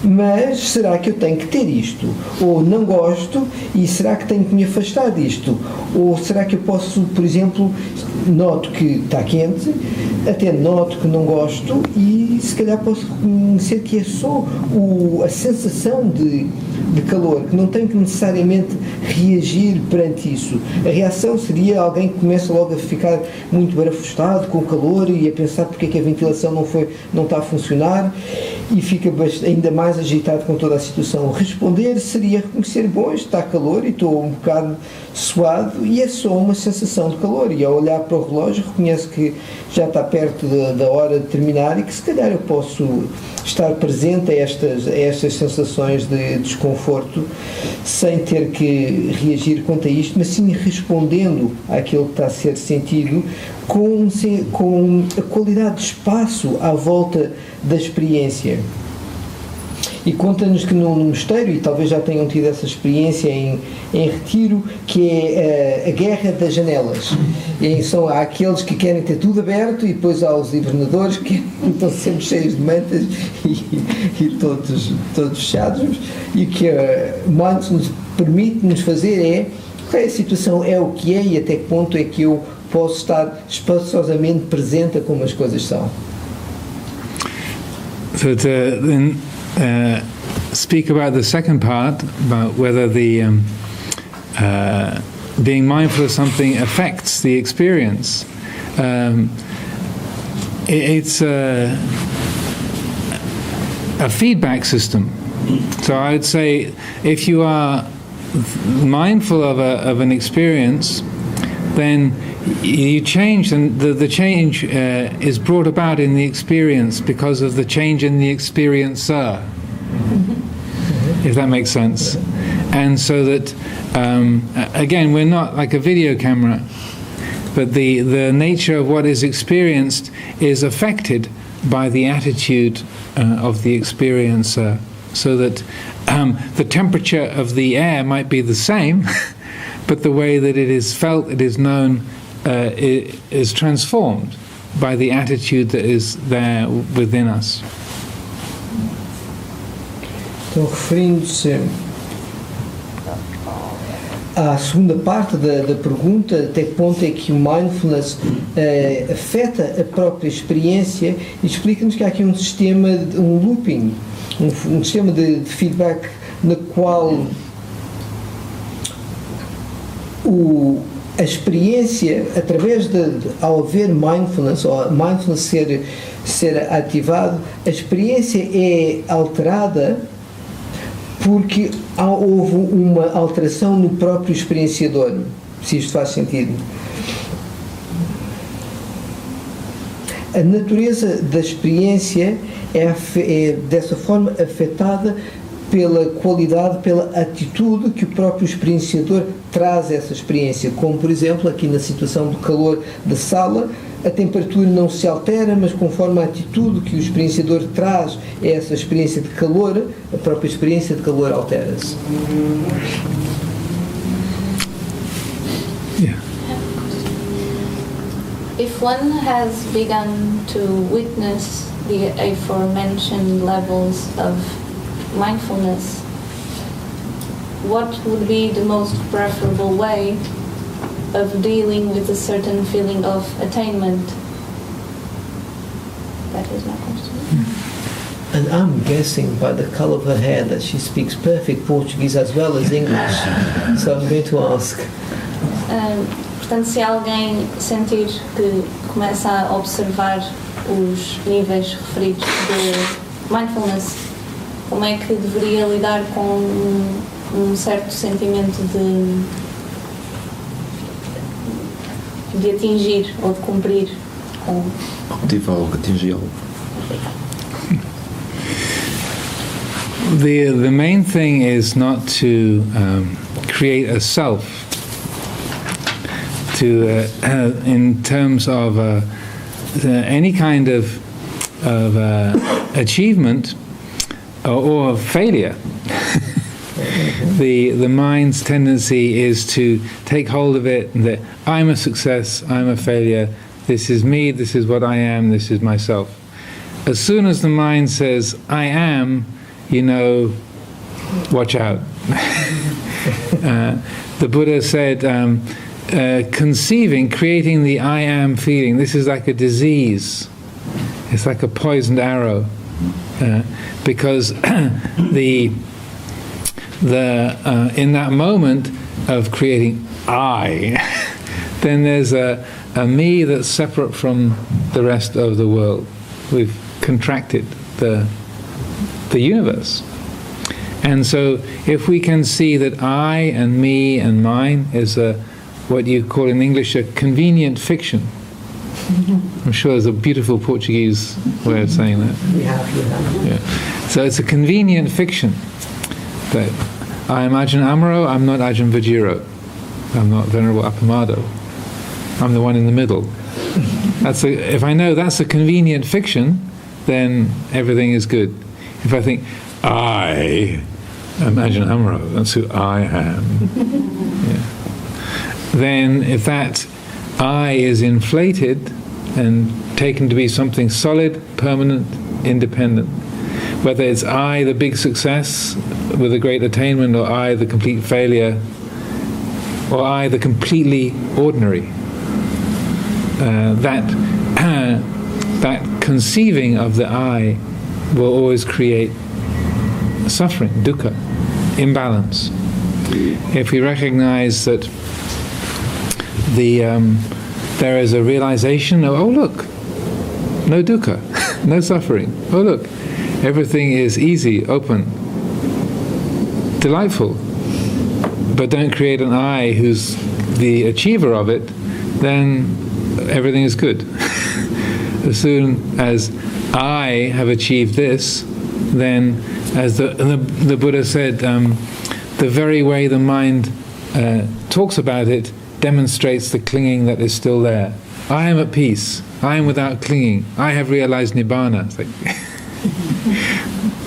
B: mas será que eu tenho que ter isto? Ou não gosto e será que tenho que me afastar disto? Ou será que eu posso, por exemplo, noto que está quente, até noto que não gosto e se calhar posso reconhecer que é só a sensação de calor, que não tenho que necessariamente reagir perante isso. A reação seria alguém que começa logo a ficar muito barafustado com o calor e a pensar porque é que a ventilação não está a funcionar e fica ainda mais agitado com toda a situação. Responder seria reconhecer, bom, está calor e estou um bocado suado e é só uma sensação de calor, e ao olhar para o relógio reconheço que já está perto da hora de terminar e que se calhar eu posso estar presente a estas sensações de desconforto sem ter que reagir quanto a isto, mas sim respondendo àquilo que está a ser sentido com a qualidade de espaço à volta da experiência. E conta-nos que no mosteiro, e talvez já tenham tido essa experiência em retiro, que é a guerra das janelas. Há aqueles que querem ter tudo aberto e depois há os hibernadores que estão sempre cheios de mantas e todos fechados, e o que Mindfulness permite-nos fazer a situação é o que é e até que ponto é que eu posso estar espaçosamente presente a como as coisas são.
A: So then speak about the second part, about whether the being mindful of something affects the experience. it's a feedback system. So I would say if you are mindful of an experience, then you change, and the change is brought about in the experience because of the change in the experiencer, if that makes sense. And so that, again, we're not like a video camera, but the nature of what is experienced is affected by the attitude of the experiencer, so that the temperature of the air might be the same, but the way that it is felt, it is known, is transformed by the attitude that is there within us.
B: Então, referindo-se à segunda parte da pergunta, até que ponto é que o mindfulness afeta a própria experiência, e explica-nos que há aqui um sistema, um looping, um sistema de feedback na qual a experiência, através ao haver mindfulness, ou mindfulness ser ativado, a experiência é alterada porque houve uma alteração no próprio experienciador, se isto faz sentido. A natureza da experiência é dessa forma afetada pela qualidade, pela atitude que o próprio experienciador traz a essa experiência, como por exemplo aqui na situação do calor da sala, a temperatura não se altera, mas conforme a atitude que o experienciador traz a essa experiência de calor, a própria experiência de calor altera-se.
A: Yeah.
H: If one has begun to witness the aforementioned levels of mindfulness, what would be the most preferable way of dealing with a certain feeling of attainment? That is my question.
B: And I'm guessing by the color of her hair that she speaks perfect Portuguese as well as English, so I'm going to ask.
H: Portanto, se alguém sentir que começa a observar os níveis referidos de mindfulness, como é que deveria lidar com um certo sentimento de atingir ou de cumprir com...
C: Obtive algo, atingir algo.
A: The main thing is not to create a self, to in terms of any kind of achievement or failure. The mind's tendency is to take hold of it, that I'm a success, I'm a failure, this is me, this is what I am, this is myself. As soon as the mind says, I am, you know, watch out. The Buddha said, conceiving, creating the I am feeling, this is like a disease. It's like a poisoned arrow. Because in that moment of creating I, then there's a me that's separate from the rest of the world. We've contracted the universe. And so if we can see that I and me and mine is what you call in English a convenient fiction. I'm sure there's a beautiful Portuguese way of saying that. Yeah. So it's a convenient fiction that I am Ajahn Amaro, I'm not Ajahn Vajiro. I'm not Venerable Appamado. I'm the one in the middle. If I know that's a convenient fiction, then everything is good. If I think, I am Ajahn Amaro, that's who I am. Yeah. Then if that I is inflated and taken to be something solid, permanent, independent, whether it's I, the big success with a great attainment, or I, the complete failure, or I, the completely ordinary, that conceiving of the I will always create suffering, dukkha, imbalance. If we recognize that there is a realization of, oh look, no dukkha, no suffering. Oh look, everything is easy, open, delightful. But don't create an I who's the achiever of it, then everything is good. As soon as I have achieved this, then, as the Buddha said, the very way the mind talks about it demonstrates the clinging that is still there. I am at peace. I am without clinging. I have realized Nibbana. It's like,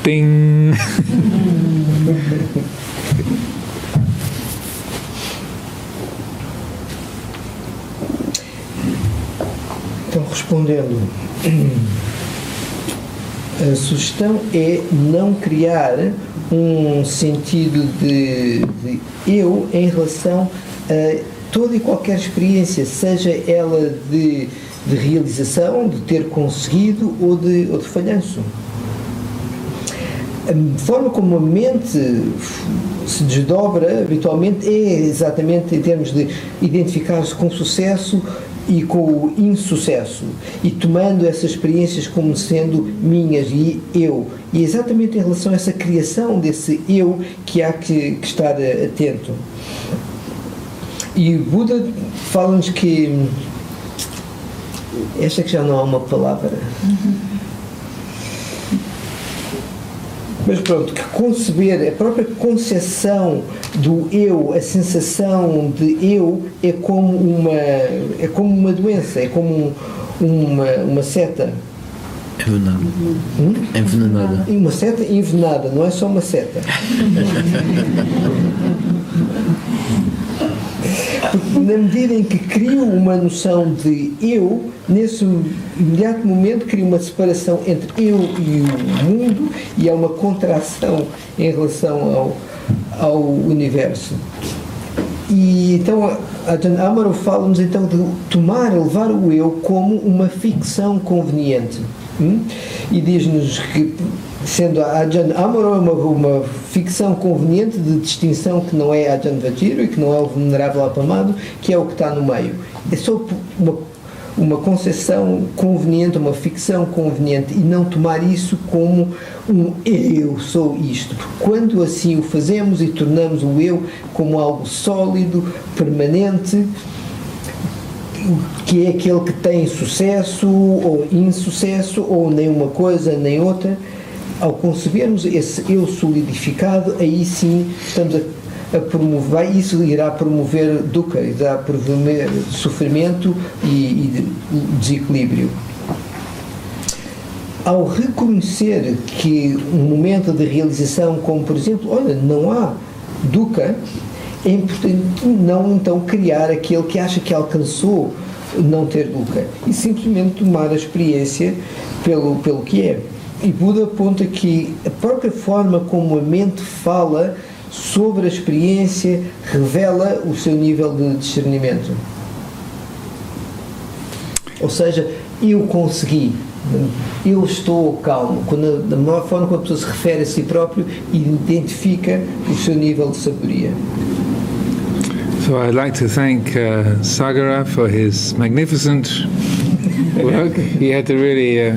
A: ding.
B: Então, respondendo, a sugestão é não criar um sentido de eu em relação a toda e qualquer experiência, seja ela de realização, de ter conseguido ou de falhanço. A forma como a mente se desdobra habitualmente é exatamente em termos de identificar-se com o sucesso e com o insucesso, e tomando essas experiências como sendo minhas e eu. E é exatamente em relação a essa criação desse eu que há que estar atento. E o Buda fala-nos que esta que já não há uma palavra, mas pronto, que conceber a própria concepção do eu, a sensação de eu é como uma doença, é como uma seta.
C: Envenenada. Envenenada.
B: E uma seta envenenada, não é só uma seta. Porque na medida em que crio uma noção de eu, nesse imediato momento crio uma separação entre eu e o mundo, e há uma contração em relação ao universo. E então Ajahn Amaro fala-nos então de levar o eu como uma ficção conveniente. E diz-nos que, sendo a Ajahn Amaro uma ficção conveniente de distinção que não é Ajahn Vajira e que não é o venerável apamado, que é o que está no meio. É só uma concepção conveniente, uma ficção conveniente, e não tomar isso como eu sou isto. Porque quando assim o fazemos e tornamos o eu como algo sólido, permanente, que é aquele que tem sucesso ou insucesso, ou nem uma coisa nem outra, ao concebermos esse eu solidificado, aí sim estamos a promover, isso irá promover dukkha, irá promover sofrimento e desequilíbrio. Ao reconhecer que um momento de realização, como por exemplo, olha, não há dukkha, é importante não então criar aquele que acha que alcançou não ter dukkha, e simplesmente tomar a experiência pelo que é. E Buda aponta que a própria forma como a mente fala sobre a experiência revela o seu nível de discernimento. Ou seja, eu consegui, eu estou calmo. Da maior forma como a pessoa se refere a si próprio, identifica o seu nível de sabedoria.
A: So I'd like to thank Sagara for his magnificent work. He had to really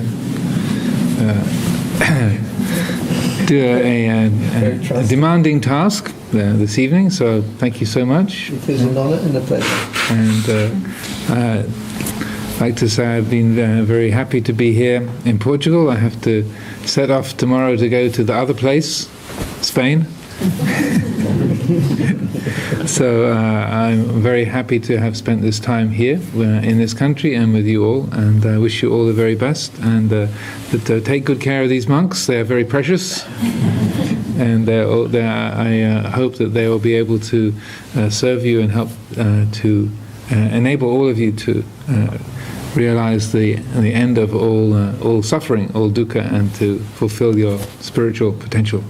A: do a demanding task this evening, so thank you so much.
B: It is an honor and a pleasure.
A: And I'd like to say I've been very happy to be here in Portugal. I have to set off tomorrow to go to the other place, Spain. So I'm very happy to have spent this time here in this country and with you all, and I wish you all the very best, and take good care of these monks. They are very precious, and I hope that they will be able to serve you and help to enable all of you to realize the end of all suffering, all dukkha, and to fulfill your spiritual potential.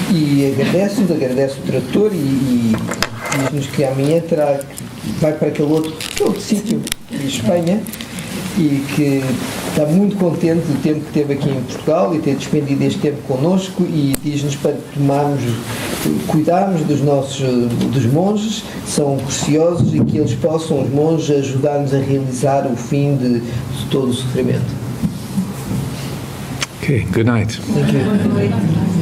B: E agradece o tradutor e diz-nos que amanhã vai para aquele outro sítio de Espanha, e que está muito contente do tempo que teve aqui em Portugal e ter despendido este tempo connosco, e diz-nos para cuidarmos dos monges, são preciosos, e que eles possam, os monges, ajudar-nos a realizar o fim de todo o sofrimento.
A: Okay, good night.
B: Thank you.